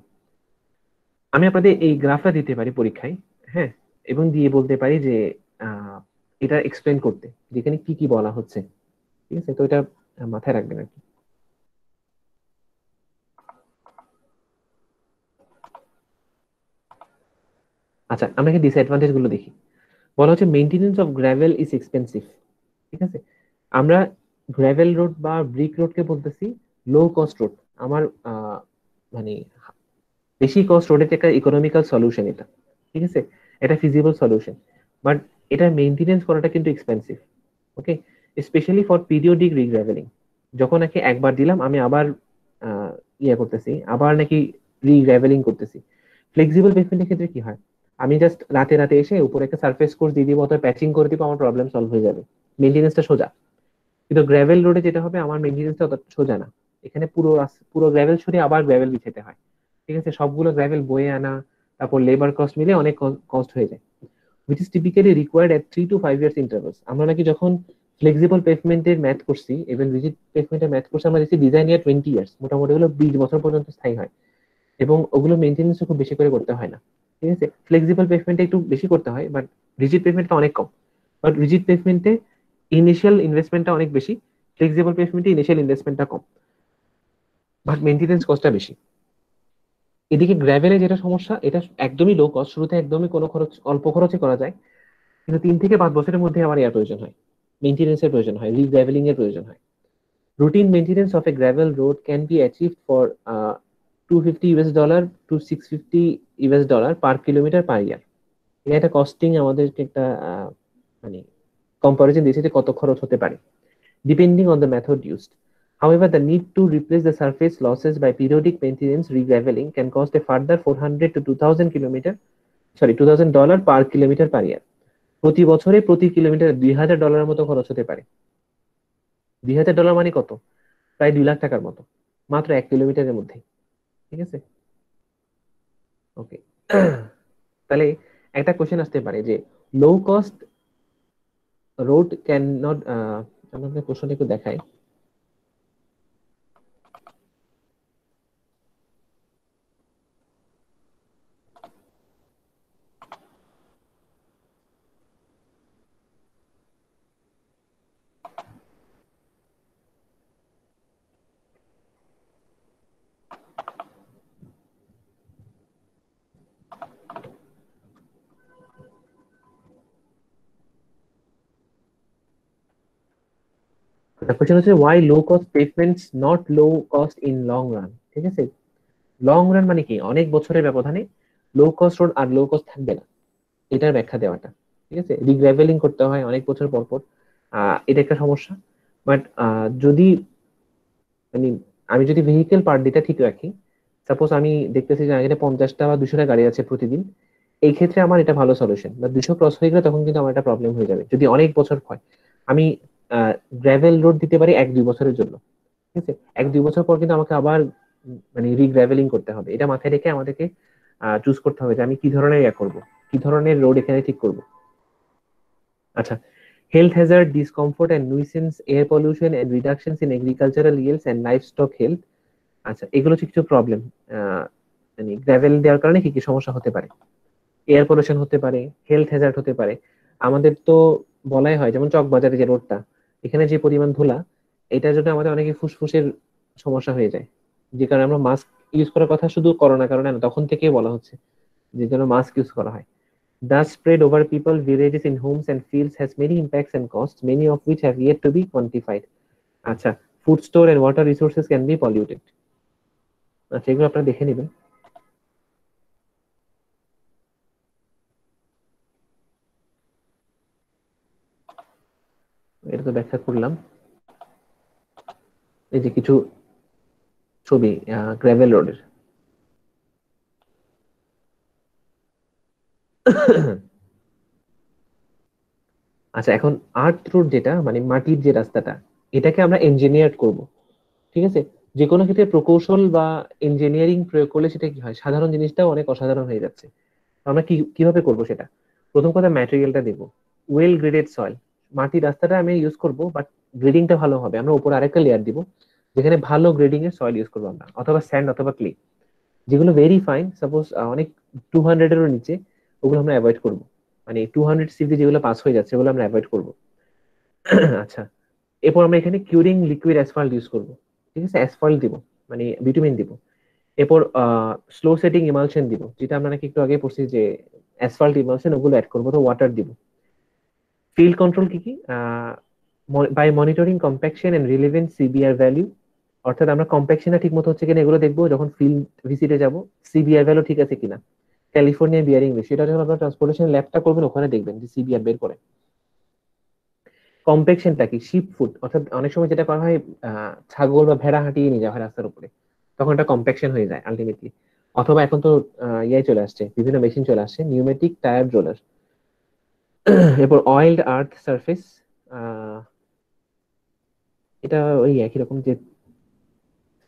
A: আমি আপনাদের এই গ্রাফটা দিতে পারি পরীক্ষায়, হ্যাঁ, এবং দিয়ে বলতে পারি যে আহ, এটা এক্সপ্লেন করতে যেখানে কি কি বলা হচ্ছে, ঠিক আছে? তো এটা মাথায় রাখবেন আর কি। আচ্ছা, আমরা কি ডিসঅ্যাডভান্টেজ গুলো দেখি। বলা হচ্ছে maintenance of gravel is expensive, ঠিক আছে? আমরা গ্র্যাভেল রোড বা ব্রিক রোডকে বলতেছি লো কস্ট রোড। আমার মানে বেশি কস্ট রোডের একটা ইকোনমিক্যাল সলিউশন এটা, ঠিক আছে? এটা ফিজিবল সলিউশন, বাট এটা মেইনটেনেন্স করাটা কিন্তু expensive, okay? Specially for periodic regravelling, যখন নাকি একবার দিলাম আমি আবার ইয়ে করতেছি, আবার নাকি রিগ্রাভেলিং করতেছি। ফ্লেক্সিবল পেভমেন্টের ক্ষেত্রে কি হয়, আমি জাস্ট রাতে রাতে এসে উপরে একটা সারফেস কোর্স দিয়ে দিব অথবা প্যাচিং করে দিব, আমার প্রবলেম সলভ হয়ে যাবে, মেইনটেনেন্সটা সোজা। কিন্তু গ্র্যাভেল রোডে যেটা হবে, আমার মেইনটেনেন্সটা অত সোজা না। এখানে পুরো গ্র্যাভেল সরিয়ে আবার গ্র্যাভেল বিছাতে হয়, ঠিক আছে? সবগুলো গ্র্যাভেল বয়ে আনা, তারপর লেবার কস্ট মিলে অনেক কস্ট হয়ে যায়, which is typically required at 3 to 5 years intervals. আমরা নাকি যখন ফ্লেক্সিবল পেভমেন্টের ম্যাথ করছি, ইভেন রিজিড পেভমেন্টের ম্যাথ করছি, আমরা দেখছি ডিজাইন ইয়ার 20 ইয়ার্স, মোটামুটি হলো 20 বছর পর্যন্ত স্থায়ী হয়, এবং ওগুলো মেনটেন্স খুব বেশি করে করতে হয় না, ঠিক আছে? ফ্লেক্সিবল পেভমেন্টে একটু বেশি করতে হয়, বাট রিজিড পেভমেন্টটা অনেক কম। বাট রিজিড পেভমেন্টে ইনিশিয়াল ইনভেস্টমেন্টটা অনেক বেশি, ফ্লেক্সিবল পেভমেন্টে ইনিশিয়াল ইনভেস্টমেন্টটা কম, বাট মেনটেন্স কস্টটা বেশি। এদিকে গ্র্যাভেলে যেটা সমস্যা, এটা একদমই লো কস্ট, শুরুতে একদমই কোনো খরচ, অল্প খরচে করা যায়, কিন্তু 3 থেকে 5 বছরের মধ্যে আমার ইয়ার প্রয়োজন হয়, মেইনটেনেন্সের প্রয়োজন হয়, রিগ্র্যাভেলিং এর প্রয়োজন হয়। Routine maintenance of a gravel road can be achieved for $250 to $650 per kilometre per year. এটা কস্টিং আমাদেরকে একটা মানে কম্পারিজন দিয়েছে যে কত খরচ হতে পারে, depending on the method used. However, the need to replace the surface losses by periodic maintenance regraveling can cost a further 400 to 2000 kilometer, sorry, $2000 per kilometer per year. প্রতি বছরে প্রতি কিলোমিটার $2000 মতো খরচ হতে পারে। $2000 মানে কত, প্রায় 2 লাখ টাকার মতো, মাত্র 1 কিলোমিটারের মধ্যে, ঠিক আছে? ওকে। তাহলে একটা কোশ্চেন আসতে পারে যে low cost road can not, আমাকে কোশ্চেনটা একটু দেখাই। কোয়েশ্চেন হচ্ছে why low cost pavements not low cost in long run. ঠিক আছে, লং রান মানে কি, অনেক বছরের ব্যবধানে লো কস্ট রোড আর লো কস্ট থাকবে না, এটার ব্যাখ্যা দেওয়াটা। ঠিক আছে, রিগ্রাভেলিং করতে হয় অনেক বছর পর পর, এটা একটা সমস্যা। বাট যদি মানে আমি যদি ভেহিকেল পার্ট দিটা ঠিক রাখি, সাপোজ আমি দেখতেছি যে এখানে 50টা বা 200টা গাড়ি আছে প্রতিদিন, এই ক্ষেত্রে আমার এটা ভালো সলিউশন। বা 200 ক্রস হয়ে গেলে তখন কিন্তু আমার একটা প্রবলেম হয়ে যাবে যদি অনেক বছর হয়। আমি গ্রাভেল রোড দিতে পারি 1-2 বছরের জন্য। ঠিক আছে, 1-2 বছর পর কিন্তু আমাকে আবার মানে রিগ্রাভেলিং করতে হবে। এটা মাথায় রেখে আমাদেরকে চুজ করতে হবে যে আমি কি ধরনের করব, কি ধরনের রোড এখানে ঠিক করব। আচ্ছা, health hazard, discomfort and nuisance, air pollution and reductions in agricultural yields and livestock health। আচ্ছা, এগুলো হচ্ছে কিছু প্রবলেম। মানে গ্রাভেল দেওয়ার কারণে কি কি সমস্যা হতে পারে, এয়ার পলিউশন হতে পারে, হেলথ হ্যাজার্ড হতে পারে। আমাদের তো বলাই হয়, যেমন চকবাজারে যে রোডটা, এখানে যে পরিমাণ ধুলা, এটার জন্য আমাদের অনেকে ফুসফুসের সমস্যা হয়ে যায়। যে কারণে আমরা মাস্ক ইউজ করার কথা শুধু করোনা কারণে না, তখন থেকেই বলা হচ্ছে যে যেন মাস্ক ইউজ করা হয়। Dust spread over people, villages, in homes and fields has many impacts and costs, many of which have yet to be quantified. আচ্ছা, food store and water resources can be polluted। আচ্ছা, এগুলো আপনারা দেখে নেবেন। এটা তো ব্যাখ্যা করলাম। এই যে কিছু ছবি গ্রাভেল রোডের। আচ্ছা, এখন আর্থ রোড যেটা মানে মাটির যে রাস্তাটা, এটাকে আমরা ইঞ্জিনিয়ার করব। ঠিক আছে, যে কোনো ক্ষেত্রে প্রকৌশল বা ইঞ্জিনিয়ারিং প্রয়োগ করলে সেটা কি হয়, সাধারণ জিনিসটাও অনেক অসাধারণ হয়ে যাচ্ছে। আমরা কিভাবে করব সেটা, প্রথম কথা ম্যাটেরিয়ালটা দেব, ওয়েল গ্রেডেড সয়েল। মাটির রাস্তাটা আমি ইউজ করব, বাট গ্রেডিংটা ভালো হবে, আমরা উপরে আরেকটা লেয়ার দিব যেখানে ভালো গ্রেডিং এর সয়েল ইউজ করবো আমরা, অথবা স্যান্ড অথবা ক্লে। যেগুলো ভেরি ফাইন, সাপোজ অনেক 200-এরও নিচে, ওগুলো আমরা অ্যাভয়েড করব। মানে 200 সিসি যেগুলো পাস হয়ে যাচ্ছে ওগুলো আমরা অ্যাভয়েড করবো। আচ্ছা, এরপর আমরা এখানে কিউরিং লিকুইড অ্যাসফাল্ট ইউজ করব। ঠিক আছে, অ্যাসফাল্ট দিব, মানে বিটুমিন দিব। এরপর স্লো সেটিং ইমালশন দিব, যেটা আমরা নাকি একটু আগে পড়ছি যে অ্যাসফাল্ট ইমালশন, ওগুলো অ্যাড করবো। তো ওয়াটার দিব। ফিল্ড কন্ট্রোল কি কি, by monitoring compaction and relevant CBR value. অর্থাৎ আমরা কম্প্যাকশনটা ঠিক মতো হচ্ছে কিনা এগুলো দেখবো যখন ফিল্ড ভিজিটে যাব, সিবিআর ভ্যালু ঠিক আছে কিনা। ক্যালিফোর্নিয়া বিয়ারিং রেশিও, সেটা যখন আপনার ট্রান্সপোর্টেশন ল্যাবটা করবেন ওখানে দেখবেন যে সিবিআর বের করে। কম্পেকশনটা কি, শিপ ফুড, অর্থাৎ অনেক সময় যেটা করা হয় ছাগল বা ভেড়া হাঁটিয়ে নিয়ে যাওয়া হয় রাস্তার উপরে, তখন এটা কম্প্যাকশন হয়ে যায় আলটিমেটলি। অথবা এখন তো ইয়াই চলে আসছে, বিভিন্ন মেশিন চলে আসছে, নিউমেটিক টায়ার রোলার। এরপর অয়েলড আর্থ সারফেস, এটা ওই একই রকম যে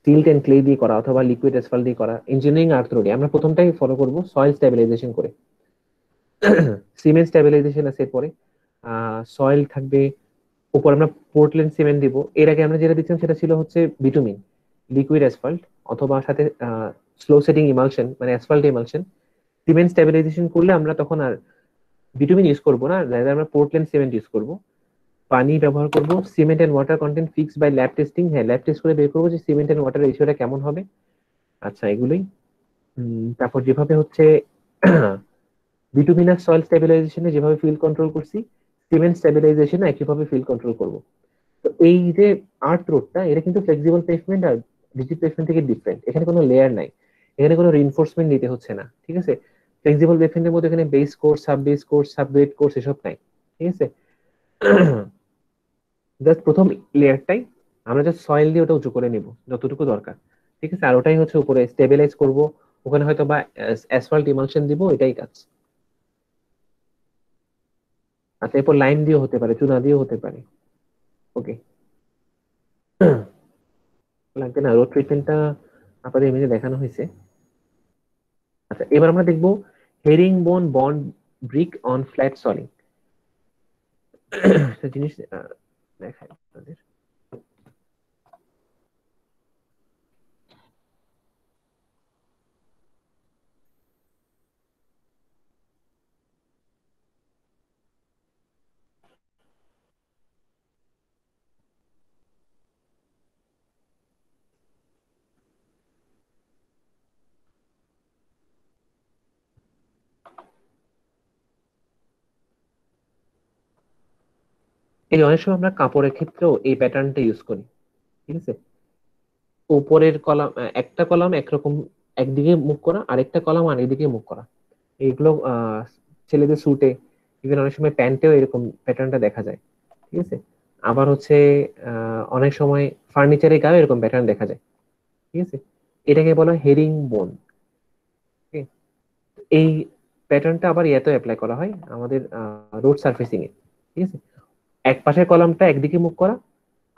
A: সিল্ট এন্ড ক্লে দিয়ে করা অথবা লিকুইড অ্যাসফাল্ট দিয়ে করা। ইঞ্জিনিয়ারিং আর্থ রোডে আমরা প্রথমটাই ফলো করব, সয়েল স্টেবিলাইজেশন করে। সিমেন্ট স্টেবিলাইজেশন আছে এরপরে, সয়েল থাকবে। উপর আমরা পোর্টল্যান্ড সিমেন্ট দিব। এর আগে আমরা যেটা দিচ্ছিলাম সেটা ছিল হচ্ছে বিটুমিন, লিকুইড অ্যাসফাল্ট, অথবা সাথে স্লো সেটিং ইমালশন মানে অ্যাসফাল্ট ইমালশন। সিমেন্ট স্টেবিলাইজেশন করলে আমরা তখন আর বিটুমিন ইউজ করবো না, রাদার আমরা পোর্টল্যান্ড সিমেন্ট ইউজ করব। পানি ব্যবহার করব। Cement and water content fix by lab testing, হ্যাঁ ল্যাব টেস্ট করে বের করবো যে সিমেন্ট এন্ড ওয়াটার রেশিওটা কেমন হবে। আচ্ছা, এগুলোই। তারপর যেভাবে হচ্ছে বিটুমিনাস সয়েল স্টেবিলাইজেশনে যেভাবে ফিল্ড কন্ট্রোল করছি, সিমেন্ট স্টেবিলাইজেশনে একইভাবে ফিল্ড কন্ট্রোল করব। তো এই যে আর্থ রোডটা, এটা কিন্তু ফ্লেক্সিবল পেভমেন্ট আর রিজিড পেভমেন্ট থেকে ডিফারেন্ট। এখানে কোনো লেয়ার নাই, এখানে কোনো রিইনফোর্সমেন্ট দিতে হচ্ছে না। ঠিক আছে, ফ্লেক্সিবল পেভমেন্টের মধ্যে এখানে base course, sub base course, sub grade course এসব নাই। ঠিক আছে, জাস্ট প্রথম লেয়ারটাই আমরা জাস্ট সয়েল দিয়ে ওটা উঁচু করে নিব যতটুকু দরকার। ঠিক আছে, আর ওটাই হচ্ছে উপরে স্টেবিলাইজ করব। ওখানে হয়তো বা অ্যাসফাল্ট ইমালশন দিব, এটাই কাজ। আচ্ছা, এরপর লাইম দিয়েও হতে পারে, চুনা দিয়েও হতে পারে। ওকে, লাগবে না, রোড ট্রিটমেন্টটা আপনাদের এমনি দেখানো হয়েছে। আচ্ছা, এবার আমরা দেখবো herring bone bond brick on flat soling. একটা জিনিস দেখাই আপনাদের। এই অনেক সময় আমরা কাপড়ের ক্ষেত্রেও এই প্যাটার্নটা ইউজ করি, ঠিক আছে। উপরের কলাম, একটা কলাম একরকম একদিকে মুখ করা, আরেকটা কলাম আরেকদিকে মুখ করা। এইগুলো ছেলেদের স্যুটে, ইভেন অনেক সময় প্যান্টেও এরকম প্যাটার্নটা দেখা যায়, ঠিক আছে। আবার হচ্ছে অনেক সময় ফার্নিচারের গায়ে এরকম প্যাটার্ন দেখা যায়, ঠিক আছে। এটাকে বলা হয় হেরিং বোন। এই প্যাটার্নটা আবার ইয়াতেও অ্যাপ্লাই করা হয় আমাদের রোড সার্ফেসিং এ, ঠিক আছে। এক পাশের কলামটা একদিকে মুখ করা,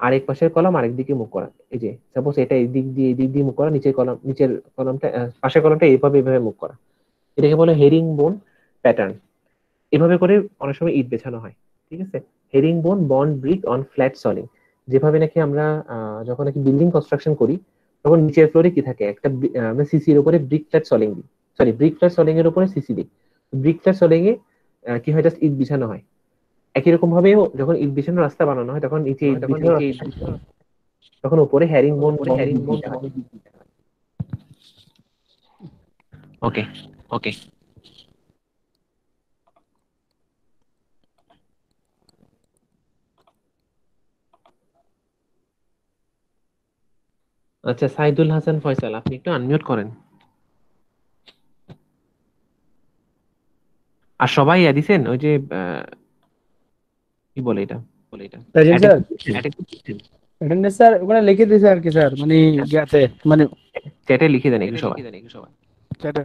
A: আরেক পাশের কলাম আরেক দিকে মুখ করা। এই যে সাপোজ এটা এই দিক দিয়ে মুখ করা, নিচের কলামটা পাশের কলামটা এইভাবে এইভাবে মুখ করা। এটাকে বলে হেরিং বোন প্যাটার্ন। এভাবে করে অনেক সময় ইট বেছানো হয়, ঠিক আছে। Herring bone bond brick on flat soling. যেভাবে নাকি আমরা যখন নাকি বিল্ডিং কনস্ট্রাকশন করি, তখন নিচের ফ্লোরে কি থাকে, একটা আমরা সিসি এর উপরে ব্রিক ফ্ল্যাট সলিং দিই, সরি ব্রিক ফ্ল্যাট সলিং এর উপরে সিসি দিই। ব্রিক ফ্ল্যাট সলিং এ কি হয়, জাস্ট ইট বিছানো হয়। একই রকম ভাবে যখন ইট বিছানো রাস্তা বানানো হয়, তখন নিচে ইট বিছানো, তখন উপরে হ্যারিং বোন দিতে হয়। ওকে, ওকে। আচ্ছা, সাইদুল হাসান ফয়সাল, আপনি একটু আনমিউট করেন। আর সবাই দিছেন ওই যে কি বলে এটা,
D: present sir,
A: attendance
D: attendance sir ওখানে লিখে দিয়েছে আর কি স্যার, মানে ইয়াতে মানে
A: চ্যাটে লিখে দেন একটু সবাই।
D: চ্যাটে।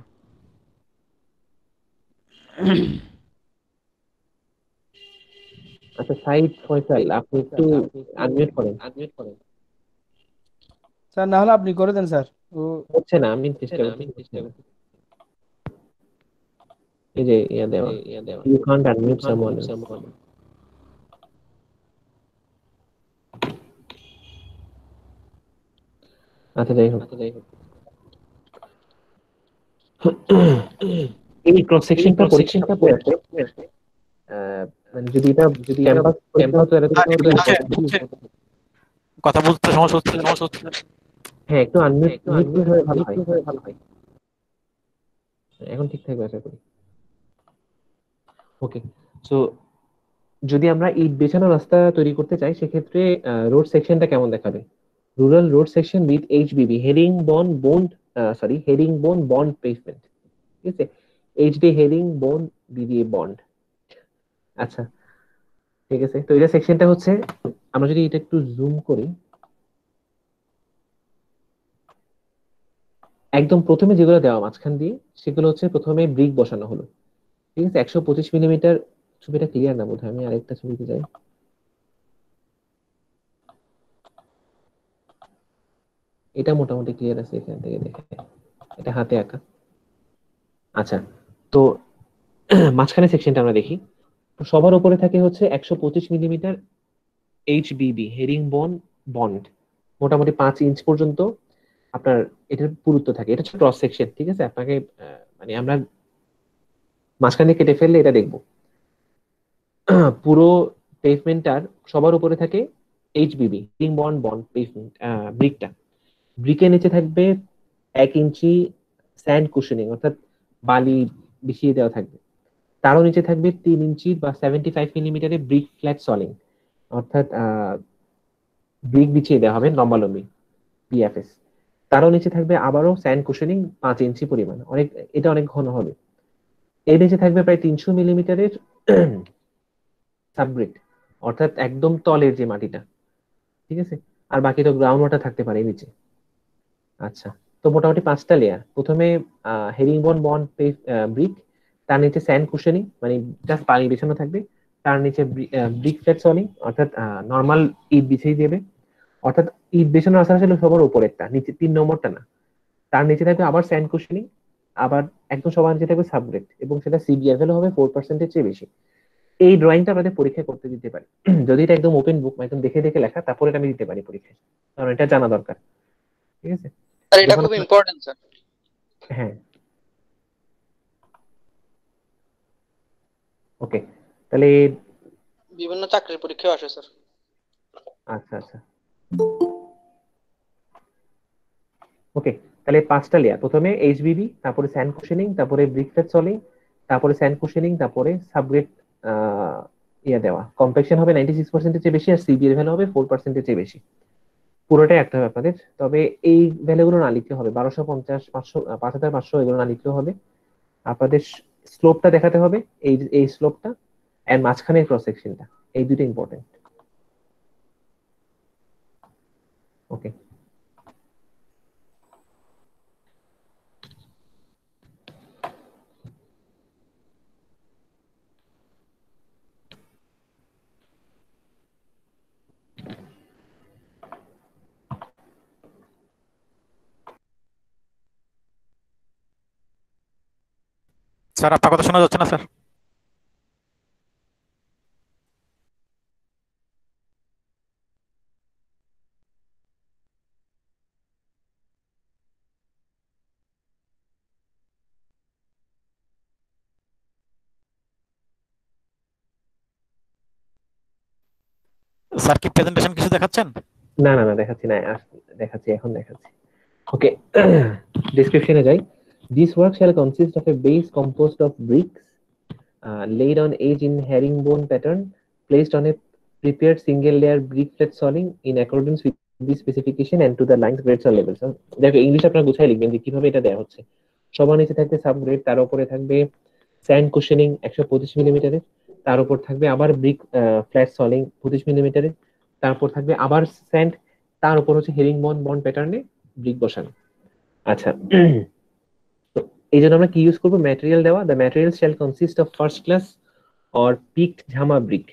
A: আচ্ছা, সাইদ ফয়সাল, আপনি একটু আনমিউট করেন।
D: স্যার না হলে আপনি করে দেন স্যার। ও
A: হচ্ছে না, আমি চেষ্টা করছি। এই যে ইয়া দেওয়া, ইউ কান্ট আনমিউট সামওয়ান। আচ্ছা, যাই হোক, এই ক্রস সেকশনটা পরীক্ষাটা পড়ে আসে। মানে যদি এটা ক্যাম্পাস হতো, এটা
B: কথা বলতে সমস্যা হচ্ছে।
A: হ্যাঁ, একটু আনমিউট হয়ে ভালো হয়। এখন ঠিক থাকবে আশা করি। ওকে, সো যদি আমরা ইট বেছানো রাস্তা তৈরি করতে চাই, সেক্ষেত্রে রোড সেকশনটা কেমন দেখাবে? Rural road section with HBB, herring bone bond pavement, ঠিক আছে। HD herring bone BBA bond. আচ্ছা, ঠিক আছে। তো এটা সেকশনটা হচ্ছে, আমরা যদি এটা একটু জুম করি, একদম প্রথমে যেগুলো দেওয়া মাঝখান দিয়ে, সেগুলো হচ্ছে প্রথমে ব্রিক বসানো হলো, ঠিক আছে। 125 মিলিমিটার। ছবিটা ক্লিয়ার না বোধহয়, আমি আরেকটা ছবিতে যাই। এটা মোটামুটি ক্লিয়ার আছে এখান থেকে দেখে, এটা হাতে আঁকা। আচ্ছা, তো মাঝখানে সেকশনটা আমরা দেখি। তো সবার উপরে থাকে হচ্ছে 125 millimetre HBB, herring bone bond, মোটামুটি 5 ইঞ্চ পর্যন্ত আপনার এটার পুরুত্ব থাকে। এটা হচ্ছে ক্রস সেকশন, ঠিক আছে। আপনাকে মানে আমরা মাঝখানে কেটে ফেললে এটা দেখবো। পুরো পেভমেন্টটার সবার উপরে থাকে HBB, herring bond bond pavement ব্রিকটা। ব্রিকের নিচে থাকবে 1 ইঞ্চি স্যান্ড কুশনিং, অর্থাৎ বালি বিছিয়ে দেওয়া থাকবে। তারও নিচে থাকবে 3 ইঞ্চি বা 75 মিলিমিটারের ব্রিক ফ্ল্যাট সলিং, অর্থাৎ ব্রিক বিছিয়ে দেওয়া হবে লম্বালম্বি, বিএফএস। তারও নিচে থাকবে আবারও স্যান্ড কুশনিং 5 ইঞ্চি পরিমাণ, এটা অনেক ঘন হবে। এর নিচে থাকবে প্রায় 300 মিলিমিটারের সাবগ্রিড, অর্থাৎ একদম তলের যে মাটিটা, ঠিক আছে। আর বাকি তো গ্রাউন্ড ওয়াটার থাকতে পারে এই নিচে। আচ্ছা, তো মোটামুটি 5টা লেয়ার। প্রথমে হেরিং বোন বন্ড ব্রিক, তার নিচে স্যান্ড কুশনিং, মানে জাস্ট পানি বিছানো থাকবে। তার নিচে ব্রিক ফ্ল্যাট সলিং, অর্থাৎ নর্মাল ইট বিছিয়ে দেবে। অর্থাৎ ইট বিছানো রাস্তা ছিল সবার উপরেরটা, নিচে 3 নম্বরটা না। তার নিচে থাকবে আবার স্যান্ড কুশনিং, আবার একদম সবার নিচে থাকবে সাবগ্রেড, এবং সেটা সিবিআর ভ্যালু হবে 4%-এর চেয়ে বেশি। এই ড্রয়িংটা আমাদের পরীক্ষা করতে দিতে পারি। যদি এটা একদম ওপেন বুক, একদম দেখে দেখে লেখা, তারপরে এটা আমি দিতে পারি পরীক্ষায়, কারণ এটা জানা দরকার, ঠিক আছে।
C: স্যার এটা
A: যখন
C: খুব ইম্পর্টেন্ট স্যার।
A: হ্যাঁ, ওকে, তাহলে
C: বিভিন্ন চাকরির পরীক্ষাও আসে স্যার।
A: আচ্ছা, আচ্ছা, ওকে। তাহলে 5টা লেয়ার, প্রথমে এইচবিবি, তারপরে স্যান্ড কুশনিং, তারপরে ব্রিক ফ্ল্যাট সলিং, তারপরে স্যান্ড কুশনিং, তারপরে সাবগ্রেড দেওয়া, কম্প্যাকশন হবে 96% চেয়ে বেশি, আর সিবি এর ভ্যালু হবে 4% চেয়ে বেশি। পুরোটাই রাখতে হবে আপনাদের, তবে এই ভ্যালুগুলো না লিখতে হবে, 1250, 500, 5500 এগুলো না লিখতেও হবে। আপনাদের স্লোপটা দেখাতে হবে, এই এই স্লোপটা, এন্ড মাঝখানের ক্রস সেকশনটা, এই দুটো ইম্পর্টেন্ট। ওকে,
B: স্যার আপনার কথা শোনা যাচ্ছে না স্যার। স্যার কি প্রেজেন্টেশন কিছু দেখাচ্ছেন?
A: না না না, দেখাচ্ছি না, দেখাচ্ছি, এখন দেখাচ্ছি। ওকে, ডেসক্রিপশনে যাই। This work shall consist of a base composed of bricks laid on edge in herringbone pattern, placed on a prepared single layer brick flat soiling in accordance with the specification and to the lines, grades or levels. দেখো ইংলিশ আপনারা গুছাই লিখবেন যে কিভাবে এটা দেওয়া হচ্ছে। সবার নিচে থাকবে সাবগ্রেড, তার উপরে থাকবে স্যান্ড কুশনিং 125 মিলিমিটারের, তার উপর থাকবে আবার ব্রিক ফ্ল্যাট সলিং 25 মিলিমিটারের, তারপর থাকবে আবার স্যান্ড, তার উপর হচ্ছে হেরিং বন বন্ড প্যাটার্নে ব্রিক বসানো। আচ্ছা, তো এই জন্য আমরা কি ইউজ করবো, ম্যাটেরিয়াল দেওয়া, the material shall consist of first class or picked ঝামা ব্রিক,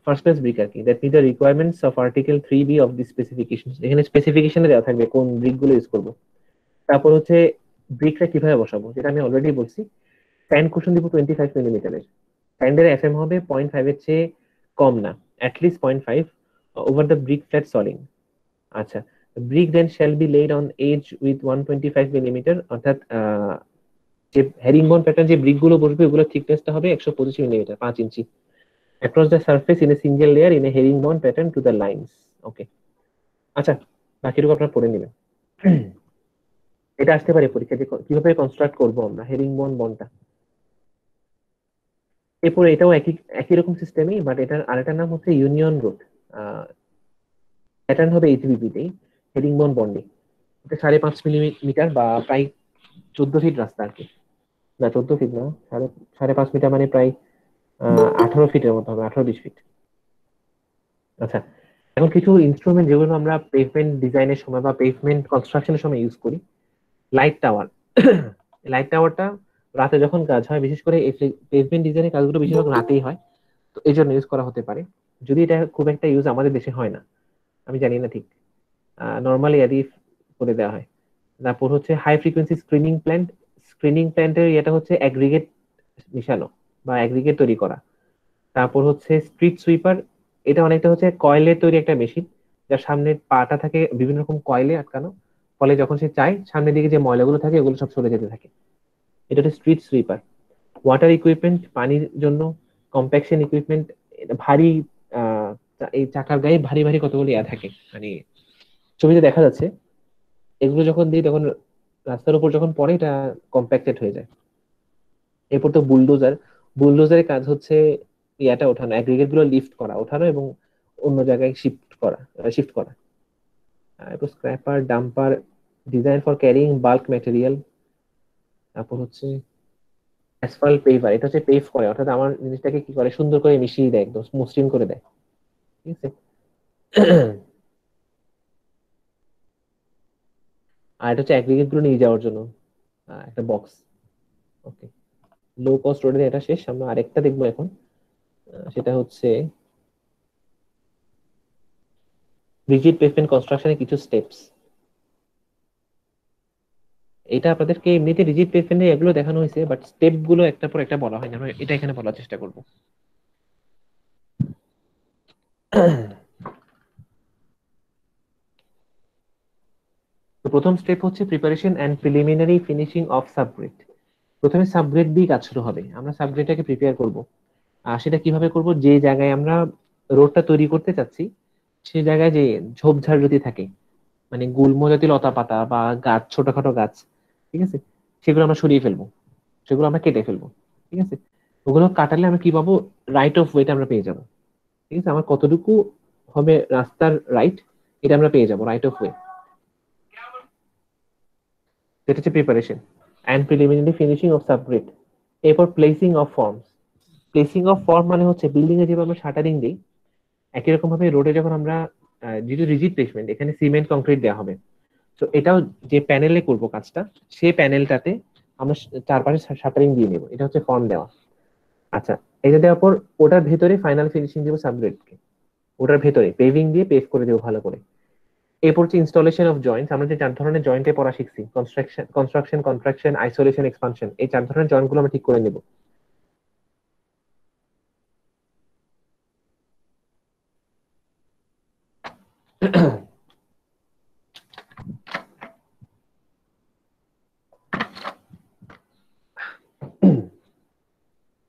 A: ফার্স্ট ক্লাস ব্রিক আর কি, that meet the requirements of article 3B of the specification. এখানে স্পেসিফিকেশনে দেওয়া থাকবে কোন ব্রিক গুলো ইউজ করবো। তারপর হচ্ছে ব্রিকটা কিভাবে বসাবো, যেটা আমি অলরেডি বলছি, স্যান্ড কুশন দিব 25 মিলিমিটারের, স্যান্ডের এফএম হবে 0.5 এর চেয়ে কম না, at least 0.5 over the brick flat soling. আচ্ছা, brick then shall be laid on edge with 125 millimetre, অর্থাৎ যে হেরিংবন প্যাটার্ন যে ব্রিক গুলো বসবে ওগুলো থিকনেসটা হবে 125 millimetre, 5 inch, across the surface in a single layer in a herringbone pattern to the lines. Okay, আচ্ছা, বাকিটুকু আপনারা পড়ে নেবেন। এটা আসতে পারে পরীক্ষা যে কিভাবে কনস্ট্রাক্ট করবো আমরা হেরিংবন বনটা। এরপরে এটাও একই একই রকম সিস্টেমই, বাট এটার আরেকটার নাম হচ্ছে ইউনিয়ন রুট, প্যাটার্ন হবে এইচবিপিতেই, হেরিংবন বন্ডে। এটা 5.5 মিলিমিটার বা প্রায় 14 ফিট রাস্তা আর কি, না 14 ফিট না, 5.5 মিটার মানে প্রায় 18 ফিটের মতো হবে, 18-20 ফিট। আচ্ছা, এখন কিছু ইনস্ট্রুমেন্ট যেগুলো আমরা পেভমেন্ট ডিজাইনের সময় বা পেভমেন্ট কনস্ট্রাকশনের সময় ইউজ করি, লাইট টাওয়ার। লাইট টাওয়ারটা রাতে যখন কাজ হয়, বিশেষ করে এই পেভমেন্ট ডিজাইনের কাজগুলো বেশিরভাগ রাতেই হয়, তো এই জন্য ইউজ করা হতে পারে, যদি এটা খুব একটা ইউজ আমাদের দেশে হয় না, আমি জানি না ঠিক, নর্মালি এডি করে দেওয়া হয়। তারপর হচ্ছে high frequency screening plant, screening প্ল্যান্টের এটা হচ্ছে অ্যাগ্রিগেট মিশানো বা অ্যাগ্রিগেট তৈরি করা। তারপর হচ্ছে স্ট্রিট সুইপার, এটা অনেকটা হচ্ছে কয়েলের তৈরি একটা মেশিন, যার সামনের পাটা থাকে বিভিন্ন রকম কয়েলে আটকানো, ফলে যখন সে চায় সামনের দিকে যে ময়লাগুলো থাকে ওগুলো সব সরে যেতে থাকে, এটা হচ্ছে স্ট্রিট সুইপার। ওয়াটার ইকুইপমেন্ট, পানির জন্য কম্প্যাকশন ইকুইপমেন্ট, ভারী, আহ এই চাকার গায়ে ভারী ভারী কতগুলো ইয়া থাকে, মানে ছবিতে দেখা যাচ্ছে, এগুলো যখন দিই তখন রাস্তার উপর যখন পড়ে এটা কম্প্যাক্টেড হয়ে যায়। এরপর তো বুলডোজার, বুলডোজারের কাজ হচ্ছে ইয়াটা ওঠানো, অ্যাগ্রিগেট গুলো লিফট করা, ওঠানো এবং অন্য জায়গায় শিফট করা। এরপর scraper, dumper, design for carrying bulk material. তারপর হচ্ছে অ্যাসফাল্ট পেভার, এটা হচ্ছে পেভ করে, অর্থাৎ আমার জিনিসটাকে কি করে সুন্দর করে মিশিয়ে দেয়, একদম মসৃণ করে দেয়, ঠিক আছে। আর এটা হচ্ছে অ্যাগ্রিগেট গুলো নিয়ে যাওয়ার জন্য একটা বক্স। ওকে, লো কস্ট রোডের এটা শেষ, আমরা আরেকটা দেখবো এখন, সেটা হচ্ছে রিজিড পেভমেন্ট কনস্ট্রাকশনের কিছু স্টেপস। এটা আপনাদেরকে এমনিতে রিজিড পেভমেন্টে এগুলো দেখানো হয়েছে, বাট স্টেপ গুলো একটার পর একটা বলা হয় না, আমরা এটা এখানে বলার চেষ্টা করব। তো প্রথম স্টেপ হচ্ছে preparation and preliminary finishing of subgrade. প্রথমে সাবগ্রেড দিয়ে কাজ শুরু হবে, আমরা সাবগ্রেডটাকে প্রিপেয়ার করব। আর সেটা কিভাবে করব, যে জায়গায় আমরা রোডটা তৈরি করতে চাচ্ছি সেই জায়গায় যে ঝোপঝাড় যদি থাকে, মানে গুল্ম জাতীয় লতা পাতা বা গাছ, ছোটখাটো গাছ, ঠিক আছে, সেগুলো আমরা সরিয়ে ফেলবো, সেগুলো আমরা কেটে ফেলবো, ঠিক আছে। ওগুলো কাটালে আমরা কি পাবো, রাইট অফ ওয়েটা আমরা পেয়ে যাবো। ঠিক আছে, আমার কতটুকু হবে রাস্তার রাইট, এটা আমরা পেয়ে যাবো, রাইট অফ ওয়ে। যেটা হচ্ছে preparation and preliminary finishing of subgrade. এরপর placing of forms. Placing of form মানে হচ্ছে বিল্ডিং এ যেভাবে আমরা শাটারিং দিই, একই রকম ভাবে রোডে যখন আমরা যেহেতু রিজিড প্লেসমেন্ট, এখানে সিমেন্ট কংক্রিট দেওয়া হবে, তো এটাও যে প্যানেলে করব কাজটা, সেই প্যানেলটাতে আমরা চারপাশে শাটারিং দিয়ে নেবো, এটা হচ্ছে ফর্ম দেওয়া। আচ্ছা, এটা দেওয়ার পর ওটার ভেতরে ফাইনাল ফিনিশিং দেবো সাবগ্রেডকে, ওটার ভেতরে পেভিং দিয়ে পেভ করে দেবো ভালো করে। এরপর হচ্ছে ইনস্টলেশন অফ জয়েন্টস। আমরা যে 4 ধরনের জয়েন্টে পড়া শিখছি, কনস্ট্রাকশন, কন্ট্রাকশন, আইসোলেশন, এক্সপানশন, এই 4 ধরনের জয়েন্ট গুলো আমরা ঠিক করে নেব।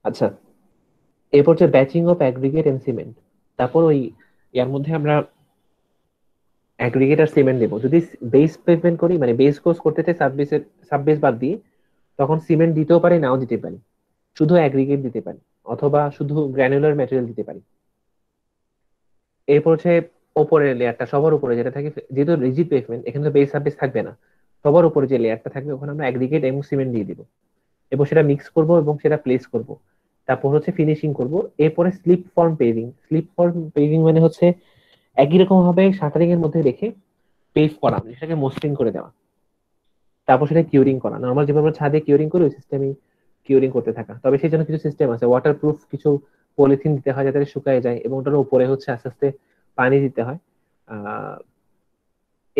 A: আচ্ছা, এরপর হচ্ছে batching of aggregate and cement. তারপর ওই ইয়ার মধ্যে আমরা অ্যাগ্রিগেট আর সিমেন্ট দেবো। যদি বেস পেভমেন্ট করি, মানে বেস কোর্স করতে চাই সাব বেস বাদ দিয়ে, তখন সিমেন্ট দিতেও পারি, নাও দিতে পারি, শুধু অ্যাগ্রিগেট দিতে পারি, অথবা শুধু গ্র্যানুলার ম্যাটেরিয়াল দিতে পারি। এরপর হচ্ছে ওপরের লেয়ারটা, সবার উপরে যেটা থাকে, যেহেতু রিজিড পেভমেন্ট, এখানে তো বেস সাববেস থাকবে না, সবার উপরে যে লেয়ারটা থাকবে ওখানে আমরা অ্যাগ্রিগেট এবং সিমেন্ট দিয়ে দিব, এবং সেটা মিক্স করব এবং সেটা প্লেস করব। তারপর হচ্ছে ফিনিশিং করব। এরপরে slip form paving. Slip form paving মানে হচ্ছে একই রকম ভাবে শাটারিং এর মধ্যে রেখে পেভ করা, মানে সেটাকে মসৃণ করে দেওয়া। তারপর সেটা কিউরিং করা, নর্মাল যেভাবে আমরা ছাদে কিউরিং করি ওই সিস্টেমে কিউরিং করতে থাকা। তবে সেই জন্য কিছু সিস্টেম আছে, ওয়াটারপ্রুফ কিছু পলিথিন দিতে হয় যাতে শুকায় যায়, এবং ওটার উপরে হচ্ছে আস্তে আস্তে পানি দিতে হয়। আহ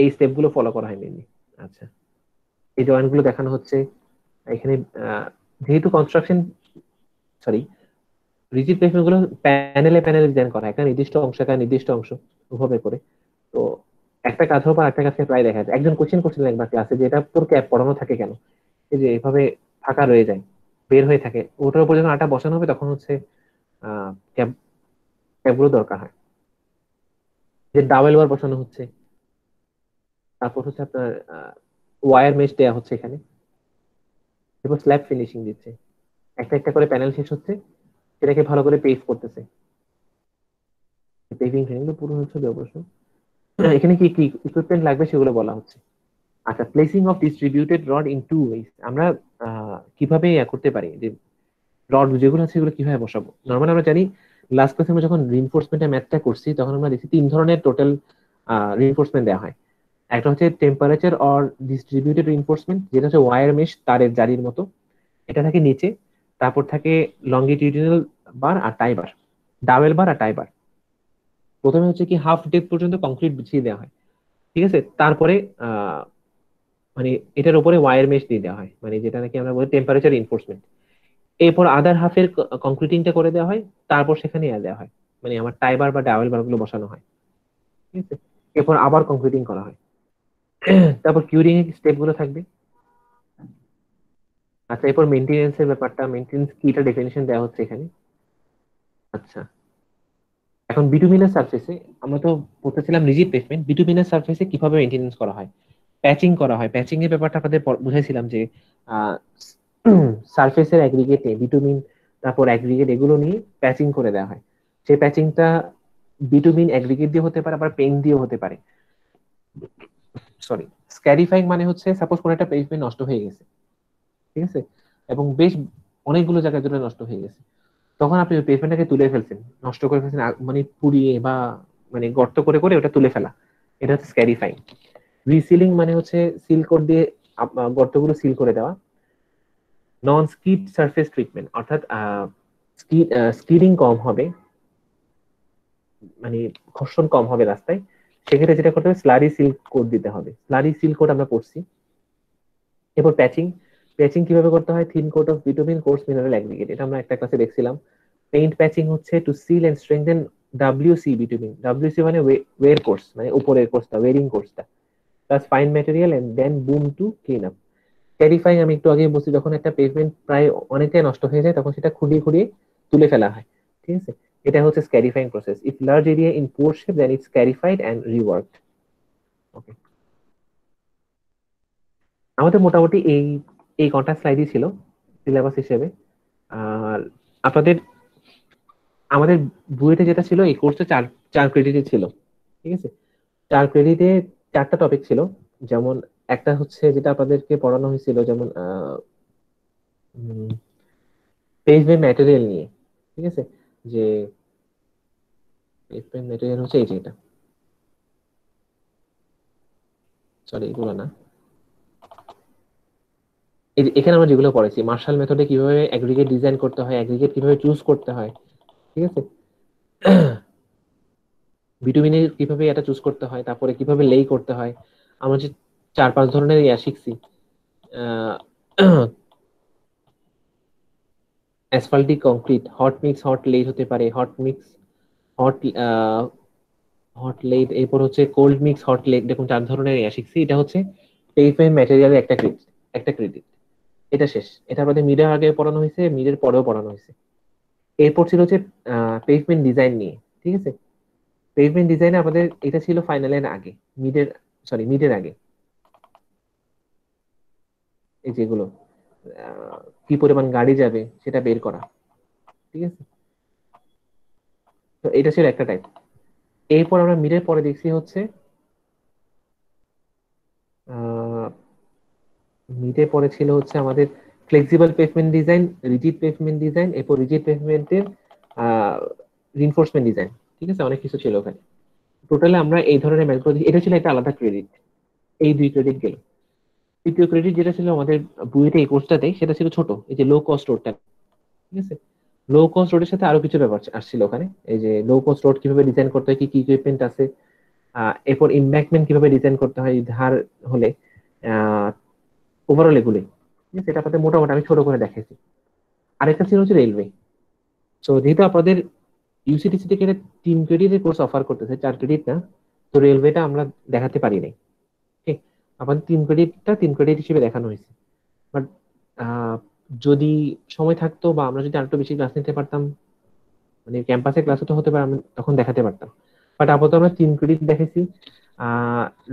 A: এই স্টেপ গুলো ফলো করা হয় মেনলি। আচ্ছা, এই জয়েন্ট গুলো দেখানো হচ্ছে এখানে। যেহেতু কনস্ট্রাকশন, সরি, রিজিড পেভমেন্ট গুলো প্যানেলে প্যানেলে ডিজাইন করা হয়, একটা নির্দিষ্ট অংশ, একটা নির্দিষ্ট অংশ ওভাবে করে। তো একটা কাঁথার উপর একটা কাছে প্রায় দেখা যায়। একজন কোশ্চেন করছিলেন একবার ক্লাসে যে এটা তোর ক্যাপ পড়ানো থাকে কেন, এই যে এভাবে ফাঁকা রয়ে যায়, বের হয়ে থাকে, ওটার উপর যখন আটা বসানো হবে তখন হচ্ছে আহ ক্যাপ ক্যাপগুলো দরকার হয়। যে ডাবল ওয়ার বসানো হচ্ছে, তারপর হচ্ছে আপনার ওয়্যার মেশ দেওয়া হচ্ছে এখানে, এরপর স্ল্যাব ফিনিশিং দিচ্ছে, একটা একটা করে প্যানেল শেষ হচ্ছে, সেটাকে ভালো করে পেভ করতেছে। পেভিং কিন্তু পুরো হচ্ছে অবশ্য। এখানে কি কি ইকুইপমেন্ট লাগবে সেগুলো বলা হচ্ছে। আচ্ছা, placing of distributed rod in two ways. আমরা কিভাবে করতে পারি যে রড যেগুলো আছে সেগুলো কিভাবে বসাবো। নর্মাল আমরা জানি, লাস্ট ক্লাসে আমরা যখন রিইনফোর্সমেন্টের ম্যাথটা করছি তখন আমরা দেখছি 3 ধরনের টোটাল রিইনফোর্সমেন্ট দেওয়া হয়। একটা হচ্ছে টেম্পারেচার অর ডিস্ট্রিবিউটেড রিইনফোর্সমেন্ট, যেটা হচ্ছে ওয়্যার মেশ, তারের জারির মতো, এটা থাকে নিচে। তারপর থাকে লংগিটিউডিনাল বার আর টাই বার, ডাবল বার আর টাই বার। প্রথমে হচ্ছে কি হাফ ডেপ পর্যন্ত কংক্রিট বিছিয়ে দেওয়া হয়, ঠিক আছে। তারপরে আহ মানে এটার উপরে ওয়্যার মেশ দিয়ে দেওয়া হয়, মানে যেটা নাকি আমরা বলি টেম্পারেচার ইনফোর্সমেন্ট। এরপর আদার হাফের কংক্রিটিংটা করে দেওয়া হয়, তারপর সেখানে দেওয়া হয়, মানে আমার টাইবার বা ডাবল বার গুলো বসানো হয়, ঠিক আছে। এরপর আবার কংক্রিটিং করা হয়। তারপর কিউরিং এর স্টেপ গুলো থাকবে। আচ্ছা, এরপর মেনটেনেন্স এর ব্যাপারটা, মেনটেনেন্স কি এটা ডেফিনেশন দেওয়া হচ্ছে এখানে। আচ্ছা, এখন বিটুমিনাস সারফেসে আমরা তো পড়তেছিলাম রিজিড পেভমেন্ট, বিটুমিনাস সারফেসে কিভাবে মেনটেনেন্স করা হয়, প্যাচিং করা হয়। প্যাচিং এর ব্যাপারটা আপনাদের বুঝাইছিলাম যে সারফেসের অ্যাগ্রিগেটে বিটুমিন, তারপর অ্যাগ্রিগেট, এগুলো নিয়ে প্যাচিং করে দেওয়া হয়। সেই প্যাচিংটা বিটুমিন অ্যাগ্রিগেট দিয়ে হতে পারে, আবার পেইন্ট দিয়েও হতে পারে। সরি, স্ক্যারিফাইং মানে হচ্ছে সাপোজ কোনো একটা পেভমেন্ট নষ্ট হয়ে গেছে, ঠিক আছে, এবং বেশ অনেকগুলো জায়গায় জুড়ে নষ্ট হয়ে গেছে, তখন আপনি ওই পেভমেন্টটাকে তুলে ফেলছেন, নষ্ট করে ফেলছেন, মানে পুড়িয়ে বা মানে গর্ত করে করে ওটা তুলে ফেলা, এটা হচ্ছে স্ক্যারিফাইং। রিসিলিং মানে হচ্ছে সিল কোড দিয়ে গর্তগুলো সিল করে দেওয়া। নন স্কিড সারফেস ট্রিটমেন্ট, অর্থাৎ স্কিডিং কম হবে, মানে ঘর্ষণ কম হবে রাস্তায়, সেক্ষেত্রে যেটা করতে হবে স্লারি সিল কোড দিতে হবে। স্লারি সিল কোড আমরা পড়ছি। এরপর প্যাচিং। প্যাচিং কিভাবে করতে হয়, thin coat of bitumen course mineral aggregate, এটা আমরা একটা ক্লাসে দেখছিলাম। পেইন্ট প্যাচিং হচ্ছে to seal and strengthen WC bitumen, WC মানে ওয়ের কোর্স, মানে উপরের কোর্সটা, ওয়েরিং কোর্সটা, plus fine material and then broom to clean up. Scarifying আমি একটু আগে বলছি, যখন একটা পেভমেন্ট প্রায় অনেকটাই নষ্ট হয়ে যায় তখন সেটা খুঁড়িয়ে খুঁড়িয়ে তুলে ফেলা হয়, ঠিক আছে। এটা হচ্ছে scarifying process. If large area in poor shape then it's scarified and reworked. Okay, আমাদের মোটামুটি এই এই কটা স্লাইডই ছিল সিলেবাস হিসেবে। আর আপনাদের আমাদের বুয়েটে যেটা ছিল এই কোর্সে চার চার ক্রেডিটে ছিল, ঠিক আছে? 4 ক্রেডিটে 4টা টপিক ছিল। যেমন একটা হচ্ছে যেটা আপনাদেরকে পড়ানো হয়েছিল, যেমন পেজমেন্ট ম্যাটেরিয়াল নিয়ে, ঠিক আছে? যে পেজমেন্ট ম্যাটেরিয়াল হচ্ছে এই যে এটা, সরি এগুলো না, এই যে এখানে আমরা যেগুলো পড়েছি, মার্শাল মেথডে কিভাবে অ্যাগ্রিগেট ডিজাইন করতে হয়, অ্যাগ্রিগেট কিভাবে চুজ করতে হয়, ঠিক আছে? বিটুমিনের কিভাবে এটা চুজ করতে হয়, তারপরে কিভাবে লেই করতে হয়। আমরা যে 4-5 ধরনের ইয়া শিখছি, asphaltic concrete, hot mix hot lay হতে পারে, hot mix hot hot laid, এরপর হচ্ছে কোল্ড মিক্স হট লেড, দেখুন 4 ধরনের ইয়া শিখছি। এটা হচ্ছে পেইপমেন্ট ম্যাটেরিয়ালের একটা ক্রেডিট। এটা শেষ। এটা আমাদের মিডের আগে পড়ানো হয়েছে, মিডের পরেও পড়ানো হয়েছে। এরপর ছিল হচ্ছে পেইপমেন্ট ডিজাইন নিয়ে, ঠিক আছে? পেইপমেন্ট ডিজাইনে আমাদের এটা ছিল ফাইনালের আগে, মিডের, সরি মিডের আগে, এই যেগুলো কি পরিমাণ গাড়ি যাবে সেটা বের করা, ঠিক আছে? তো এটা ছিল একটা টাইপ। এরপর আমরা মিডের পরে দেখছি হচ্ছে মিডে পরে ছিল হচ্ছে আমাদের flexible pavement design, rigid pavement design, এরপর রিজিড পেভমেন্টের রিনফোর্সমেন্ট ডিজাইন, ঠিক আছে? অনেক কিছু ছিল ওখানে। টোটালে আমরা এই ধরনের ম্যাথগুলো এটা ছিল একটা আলাদা ক্রেডিট। এই 2 ক্রেডিট গেল। তৃতীয় ক্রেডিট যেটা ছিল আমাদের বুয়েটে এই কোর্সটাতে, সেটা ছিল ছোট, এই যে লো কস্ট রোডটা, ঠিক আছে? লো কস্ট রোডের সাথে আরো কিছু ব্যাপার আসছিল ওখানে। এই যে লো কস্ট রোড কিভাবে ডিজাইন করতে হয়, কি কি ইকুইপমেন্ট আছে, এরপর ইম্ব্যাকমেন্ট কিভাবে ডিজাইন করতে হয় ধার হলে, ওভারঅল এগুলোই, ঠিক আছে? এটা আপনাদের মোটামুটি আমি ছোট করে দেখাইছি। আরেকটা ছিল হচ্ছে রেলওয়ে। তো যেহেতু আপনাদের ইউসিটিসি থেকে এটা 3 ক্রেডিটের কোর্স অফার করতেছে, 4 ক্রেডিট না, তো রেলওয়েটা আমরা দেখাতে পারি নাই, ঠিক? আমাদের 3 ক্রেডিট হিসেবে দেখানো হয়েছে। বাট যদি সময় থাকতো বা আমরা যদি আরেকটু বেশি ক্লাস নিতে পারতাম, মানে ক্যাম্পাসে ক্লাস তো হতে পারে, আমি তখন দেখাতে পারতাম। বাট আপাতত আমরা 3 ক্রেডিট দেখেছি।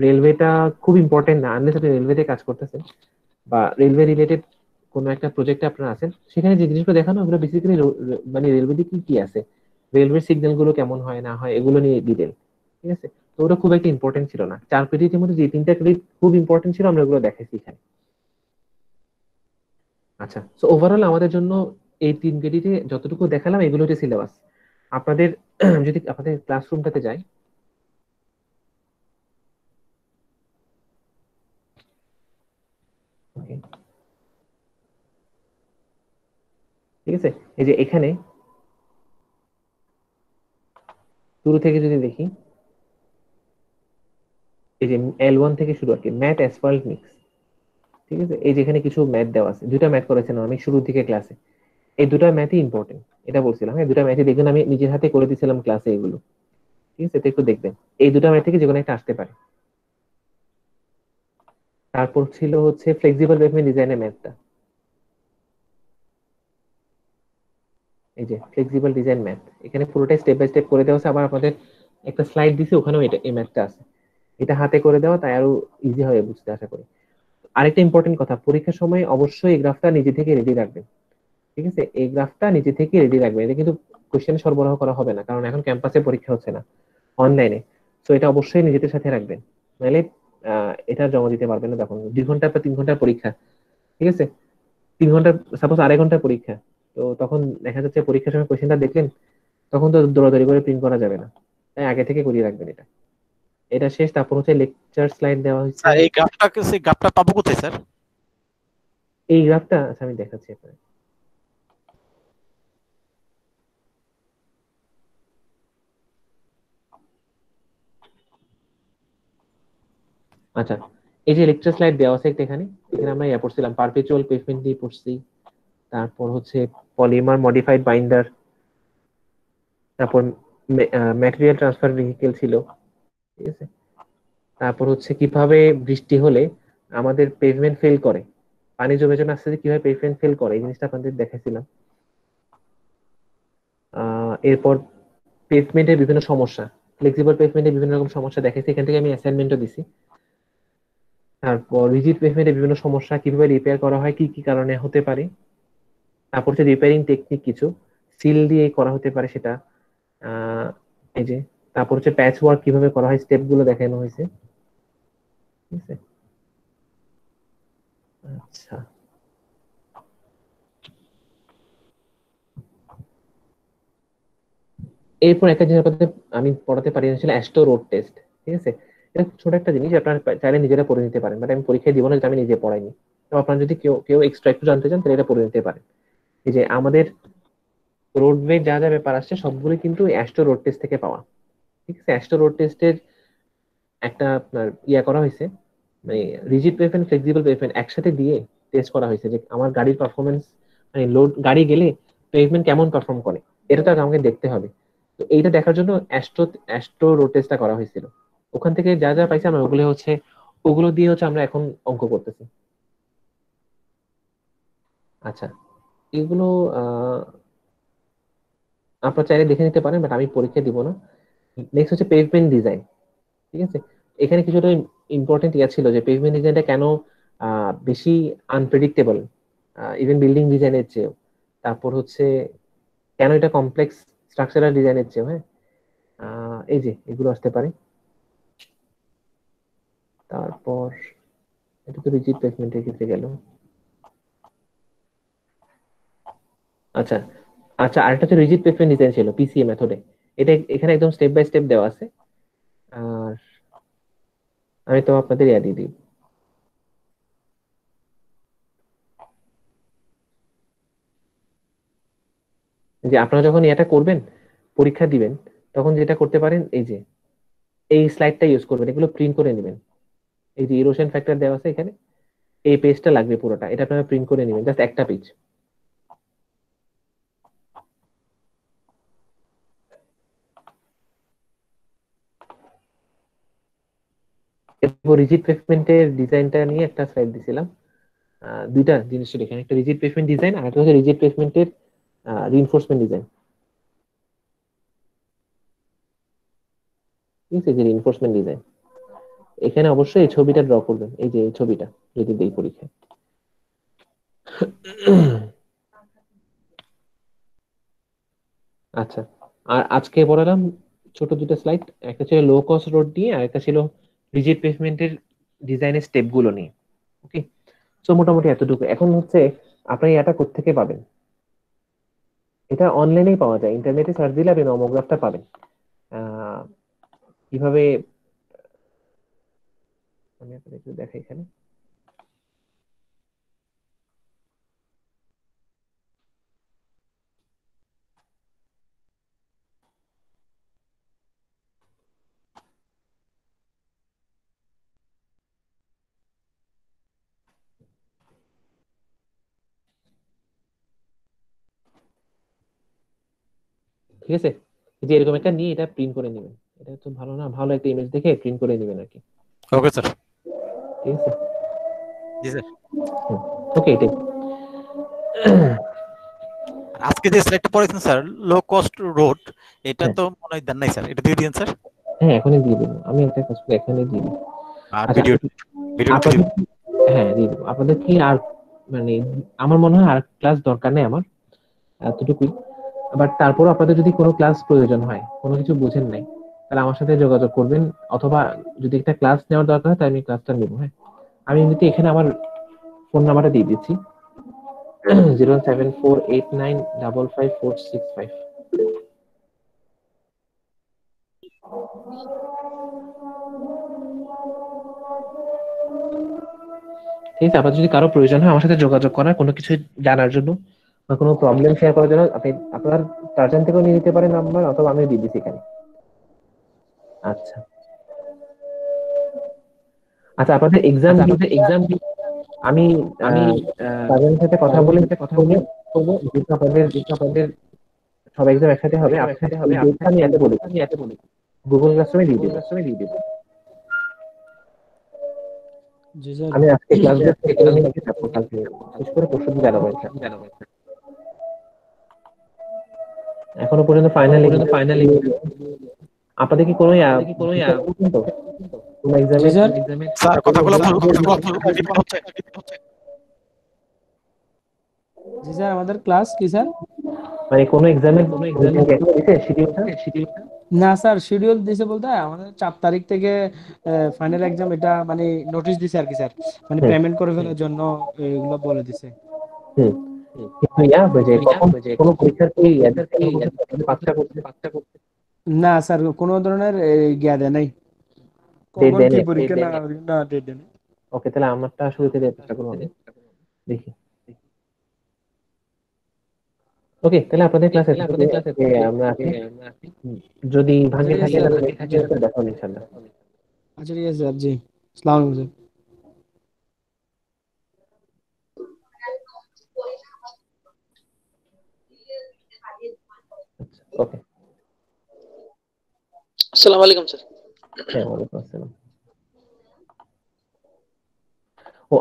A: রেলওয়েটা খুব ইম্পর্টেন্ট না, আনলেস আপনি রেলওয়েতে কাজ করতেছেন বা রেলওয়ে রিলেটেড কোনো একটা প্রজেক্টে আপনারা আছেন, সেখানে যে জিনিসগুলো দেখানো ওগুলো বেসিক্যালি মানে রেলওয়েতে কি কি আছে, রেলওয়ে সিগন্যাল গুলো কেমন হয় না হয়, এগুলো নিয়ে ডিটেল, ঠিক আছে? তো ওটা খুব একটা ইম্পর্টেন্ট ছিল না। 4 ক্রেডিটের মধ্যে যে 3টা ক্রেডিট খুব ইম্পর্টেন্ট ছিল, আমরা ওগুলো দেখাইছি এখানে। আচ্ছা, তো ওভারঅল আমাদের জন্য এই 3 ক্রেডিটে যতটুকু দেখালাম এগুলো হচ্ছে সিলেবাস। আপনাদের যদি আপনাদের ক্লাসরুমটাতে যাই, okay, ঠিক আছে? এই যে এখানে শুরু থেকে যদি দেখি, এই যে L1 থেকে শুরু আর কি, ম্যাথ অ্যাসফাল্ট মিক্স, ঠিক আছে? এই যে এখানে কিছু ম্যাথ দেওয়া আছে, 2টা ম্যাথ করেছেন আমি শুরু থেকে ক্লাসে। এই 2টা ম্যাথই ইম্পর্টেন্ট, এটা বলছিলাম। হ্যাঁ, 2টা ম্যাথই দেখবেন, আমি নিজের হাতে করে দিয়েছিলাম ক্লাসে এগুলো, ঠিক আছে? তো একটু দেখবেন, এই 2টা ম্যাথ থেকে যে কোনো একটা আসতে পারে। তারপর ছিল হচ্ছে ফ্লেক্সিবল পেভমেন্ট ডিজাইনের ম্যাথটা, এই যে ফ্লেক্সিবল ডিজাইন ম্যাথ, এখানে পুরোটাই স্টেপ বাই স্টেপ করে দেওয়া আছে। আবার আপনাদের একটা স্লাইড দিছে, ওখানেও এটা এই ম্যাথটা আছে। এটা হাতে করে দেওয়া, তাই আরো ইজি হবে বুঝতে, আশা করি। আরেকটা ইম্পর্টেন্ট কথা, পরীক্ষার সময় অবশ্যই এই গ্রাফটা নিজে থেকে রেডি রাখবেন, ঠিক আছে? এই গ্রাফটা নিজে থেকে রেডি রাখবেন। এটা কিন্তু কোশ্চেন সরবরাহ করা হবে না, কারণ এখন ক্যাম্পাসে পরীক্ষা হচ্ছে না, অনলাইনে। তো এটা অবশ্যই নিজেদের সাথে রাখবেন, নাহলে এটা জমা দিতে পারবেন না। তখন 2 ঘন্টা বা 3 ঘন্টার পরীক্ষা, ঠিক আছে? 3 ঘন্টা, সাপোজ 2.5 ঘন্টার পরীক্ষা, তো তখন দেখা যাচ্ছে পরীক্ষার সময় কোশ্চেনটা দেখলেন, তখন তো দৌড়াদৌড়ি করে প্রিন্ট করা যাবে না, তাই আগে থেকে করিয়ে রাখবেন এটা। এটা শেষ। তারপর হচ্ছে লেকচার স্লাইড দেওয়া হয়েছে।
B: স্যার এই গ্রাফটা পাবো কোথায় স্যার?
A: এই গ্রাফটা, আচ্ছা আমি দেখাচ্ছি আপনাকে। আচ্ছা, এই যে লেকচার স্লাইড দেওয়া আছে একটা এখানে, এখানে আমরা ইয়া পড়ছিলাম, পারপেচুয়াল পেভমেন্ট দিয়ে পড়ছি। তারপর হচ্ছে পলিমার মডিফাইড বাইন্ডার, তারপর ম্যাটেরিয়াল ট্রান্সফার ভেহিকেল ছিল, ঠিক আছে? তারপর হচ্ছে কিভাবে বৃষ্টি হলে আমাদের পেভমেন্ট ফেল করে, পানি জমে জমে আসতে কিভাবে পেভমেন্ট ফেল করে, এই জিনিসটা আপনাদের দেখাইছিলাম। এরপর পেভমেন্টের বিভিন্ন সমস্যা, ফ্লেক্সিবল পেভমেন্টের বিভিন্ন রকম সমস্যা দেখাইছি, এখান থেকে আমি অ্যাসাইনমেন্টও দিছি। তারপর রিজিড পেভমেন্টের বিভিন্ন সমস্যা কিভাবে রিপেয়ার করা হয়, কি কি কারণে হতে পারে। তারপর হচ্ছে রিপেয়ারিং টেকনিক কিছু, সিল দিয়ে করা হতে পারে সেটা। আহ এই যে, তারপর হচ্ছে প্যাচ ওয়ার্ক কিভাবে করা হয় স্টেপ গুলো দেখানো হয়েছে, ঠিক আছে। আচ্ছা, এরপর একটা জিনিস আপনাদের আমি পড়াতে পারি না, ছিল অ্যাস্টো রোড টেস্ট, ঠিক আছে। এটা ছোট একটা জিনিস, আপনারা চাইলে নিজেরা পড়ে নিতে পারেন, বাট আমি পরীক্ষায় দিব না, যেটা আমি নিজে পড়াইনি। তো আপনারা যদি কেউ কেউ এক্সট্রা একটু জানতে চান তাহলে এটা পড়ে নিতে পারেন। এই যে আমাদের রোডওয়ে যা যা ব্যাপার আসছে সবগুলো কিন্তু অ্যাস্টো রোড টেস্ট থেকে পাওয়া, ঠিক আছে। অ্যাস্টো রোড টেস্টের একটা আপনার করা হয়েছে, মানে রিজিড পেভমেন্ট ফ্লেক্সিবল পেভমেন্ট একসাথে দিয়ে টেস্ট করা হয়েছে যে আমার গাড়ির পারফরমেন্স, মানে লোড গাড়ি গেলে পেভমেন্ট কেমন পারফর্ম করে, এটা তো আমাকে দেখতে হবে। তো এইটা দেখার জন্য অ্যাস্ট্রো অ্যাস্ট্রো রোড টেস্টটা করা হয়েছিল। ওখান থেকে যা যা পাইছি আমরা ওগুলো হচ্ছে, ওগুলো দিয়ে হচ্ছে আমরা এখন অঙ্ক করতেছি। আচ্ছা, এগুলো আহ আপনারা চাইলে দেখে নিতে পারেন, বাট আমি পরীক্ষা দিব না। নেক্সট হচ্ছে পেভমেন্ট ডিজাইন, ঠিক আছে। এখানে কিছুটা ইম্পর্টেন্ট ছিল যে পেভমেন্ট ডিজাইনটা কেন বেশি আনপ্রেডিক্টেবল, ইভেন বিল্ডিং ডিজাইনের চেয়েও। তারপর হচ্ছে কেন এটা কমপ্লেক্স স্ট্রাকচারাল ডিজাইনের চেয়েও, হ্যাঁ। এই যে এগুলো আসতে পারে। তারপর এটা তো রিজিড প্লেসমেন্টের ক্ষেত্রে গেল। আচ্ছা আচ্ছা, আরেকটা হচ্ছে রিজিড প্লেসমেন্ট ডিজাইন ছিল পিসিএ মেথডে। এটা এখানে একদম স্টেপ বাই স্টেপ দেওয়া আছে। আর আমি তো আপনাদের দিয়ে দিই, যে আপনারা যখন এটা করবেন, পরীক্ষা দিবেন, তখন যেটা করতে পারেন এই যে এই স্লাইডটা ইউজ করবেন, এগুলো প্রিন্ট করে নেবেন। এই যে ইরোশন ফ্যাক্টর দেওয়া আছে এখানে, এই পেজটা লাগবে পুরোটা, এটা আপনারা প্রিন্ট করে নেবেন, জাস্ট একটা পেজ। এরপর রিজিড পেভমেন্টের ডিজাইনটা নিয়ে একটা স্লাইড দিছিলাম। দুইটা জিনিস ছিল এখানে, একটা রিজিড পেভমেন্ট ডিজাইন আর একটা হচ্ছে রিজিড পেভমেন্টের রিইনফোর্সমেন্ট ডিজাইন, ঠিক আছে। যে রিইনফোর্সমেন্ট ডিজাইন এখানে অবশ্যই এই ছবিটা ড্র করবেন, এই যে এই ছবিটা যদি দেই পরীক্ষায়। আচ্ছা, আর আজকে পড়ালাম ছোট দুটো স্লাইড, একটা ছিল লো কস্ট রোড নিয়ে আর একটা ছিল রিজিড পেভমেন্টের ডিজাইনের স্টেপ গুলো নিয়ে। ওকে, তো মোটামুটি এতটুকু। এখন হচ্ছে আপনি এটা কোত্থেকে পাবেন? এটা অনলাইনেই পাওয়া যায়, ইন্টারনেটে সার্চ দিলে আপনি নমোগ্রাফটা পাবেন। আহ, কিভাবে আমি আপনাদের একটু দেখাই এখানে। ঠিক আছে, যে এরকম একটা নিয়ে এটা প্রিন্ট করে নেবেন। এটা তো ভালো না, ভালো একটা ইমেজ দেখে প্রিন্ট করে নেবেন আর কি,
B: ওকে স্যার।
A: ঠিক আছে।
B: জি স্যার।
A: ওকে, এটাই।
B: আজকে যে স্লাইডটা পড়েছেন স্যার, লো কস্ট রোড, এটা
A: হ্যাঁ
B: তো মনে হয় দেন নাই স্যার, এটা দিয়ে দিন স্যার।
A: হ্যাঁ, এখনই দিয়ে দেবো, আমি একটা কাজ করে এখনই দিয়ে দিই।
B: আর
A: আচ্ছা,
B: ভিডিও ভিডিও
A: আপনাদের হ্যাঁ দিয়ে দেবো। আপনাদের কি আর মানে আমার মনে হয় আর ক্লাস দরকার নেই আমার, এতটুকুই। বাট তারপরও আপনাদের যদি কোনো ক্লাস প্রয়োজন হয়, কোনো কিছু বুঝেন নাই, তাহলে আমার সাথে যোগাযোগ করবেন, অথবা যদি একটা ক্লাস নেওয়ার দরকার হয় তাহলে আমি ক্লাসটা নেবো, হ্যাঁ। আমি এমনিতে এখানে আমার ফোন নাম্বারটা দিয়ে দিচ্ছি, 07489554665। ঠিক আছে, আপনার যদি কারো প্রয়োজন হয় আমার সাথে যোগাযোগ করার, কোনো কিছু জানার জন্য বা কোনো প্রবলেম শেয়ার করার জন্য, আপনি আপনার গার্জেন থেকেও নিয়ে নিতে পারেন নাম্বার, অথবা আমি দিয়ে দিচ্ছি এখানে। আচ্ছা আচ্ছা, আপনাদের এক্সাম আমি
B: আমি
A: গার্জেনের সাথে কথা বলে
B: কথা
A: করবো,
B: বলে করবো,
A: যেহেতু আপনাদের সব এক্সাম একসাথে হবে, আপনার এই ডেটটা আমি এত বলি,
B: আমি এত বলি
A: গুগল ক্লাসরুমে দিয়ে
B: গুগল
A: দেবো।
B: ক্লাসরুমে দিয়ে দেবো।
D: জি স্যার।
A: আমি আজকে ক্লাসগুলো শেষ করে নিয়ে তারপর কালকে শেষ করে পরশু দিন জানাবো ইনশাআল্লাহ।
B: জানাবো।
A: এখনো পর্যন্ত
B: এখনো
A: ফাইনালি
B: পর্যন্ত ফাইনালি
A: আপনাদের কি কোনো
B: কোনো
A: কোনো
D: জি
A: এক্সামের
D: স্যার।
B: স্যার কথাগুলো রিপিট হচ্ছে।
D: জি স্যার, আমাদের ক্লাস কি স্যার?
A: মানে কোনো এক্সামের দিছে শিডিউলটা?
D: না স্যার, শিডিউল দিছে বলতে আমাদের 4 তারিখ থেকে ফাইনাল এক্সাম, এটা মানে নোটিশ দিছে আর কি স্যার, মানে
A: হুম
D: পেমেন্ট করে ফেলার জন্য এগুলো বলে দিছে।
A: হুম কিন্তু ওই যে কখন কোনো পরীক্ষার কি অ্যাডমিশন বসেছে আপনাদের বাচ্চা করতে?
D: না স্যার, কোনো ধরনের গিয়া দেয় নাই,
A: ডেট
D: কখন
A: দেয়
D: কি
A: নাই?
D: পরীক্ষা না না ডেট দেয় নাই।
A: ওকে, তাহলে আমারটা শুরুতে দেওয়ার চেষ্টা করবো আমি, দেখি। ওকে, তাহলে আপনাদের ক্লাস এতটুকু, আজকে আমরা আসি। হুম, যদি
D: আচ্ছা
A: ভাঙে
D: ঠিক আছে
A: থাকে
D: স্যার।
A: তাহলে নেক্সট ক্লাসে দেখা হবে ইনশাআল্লাহ।
D: আচ্ছা ঠিক আছে স্যার, জি, আসসালামু আলাইকুম স্যার।
A: ওকে।
C: আসসালামু আলাইকুম স্যার।
A: হ্যাঁ, ওয়ালাইকুম আসসালাম।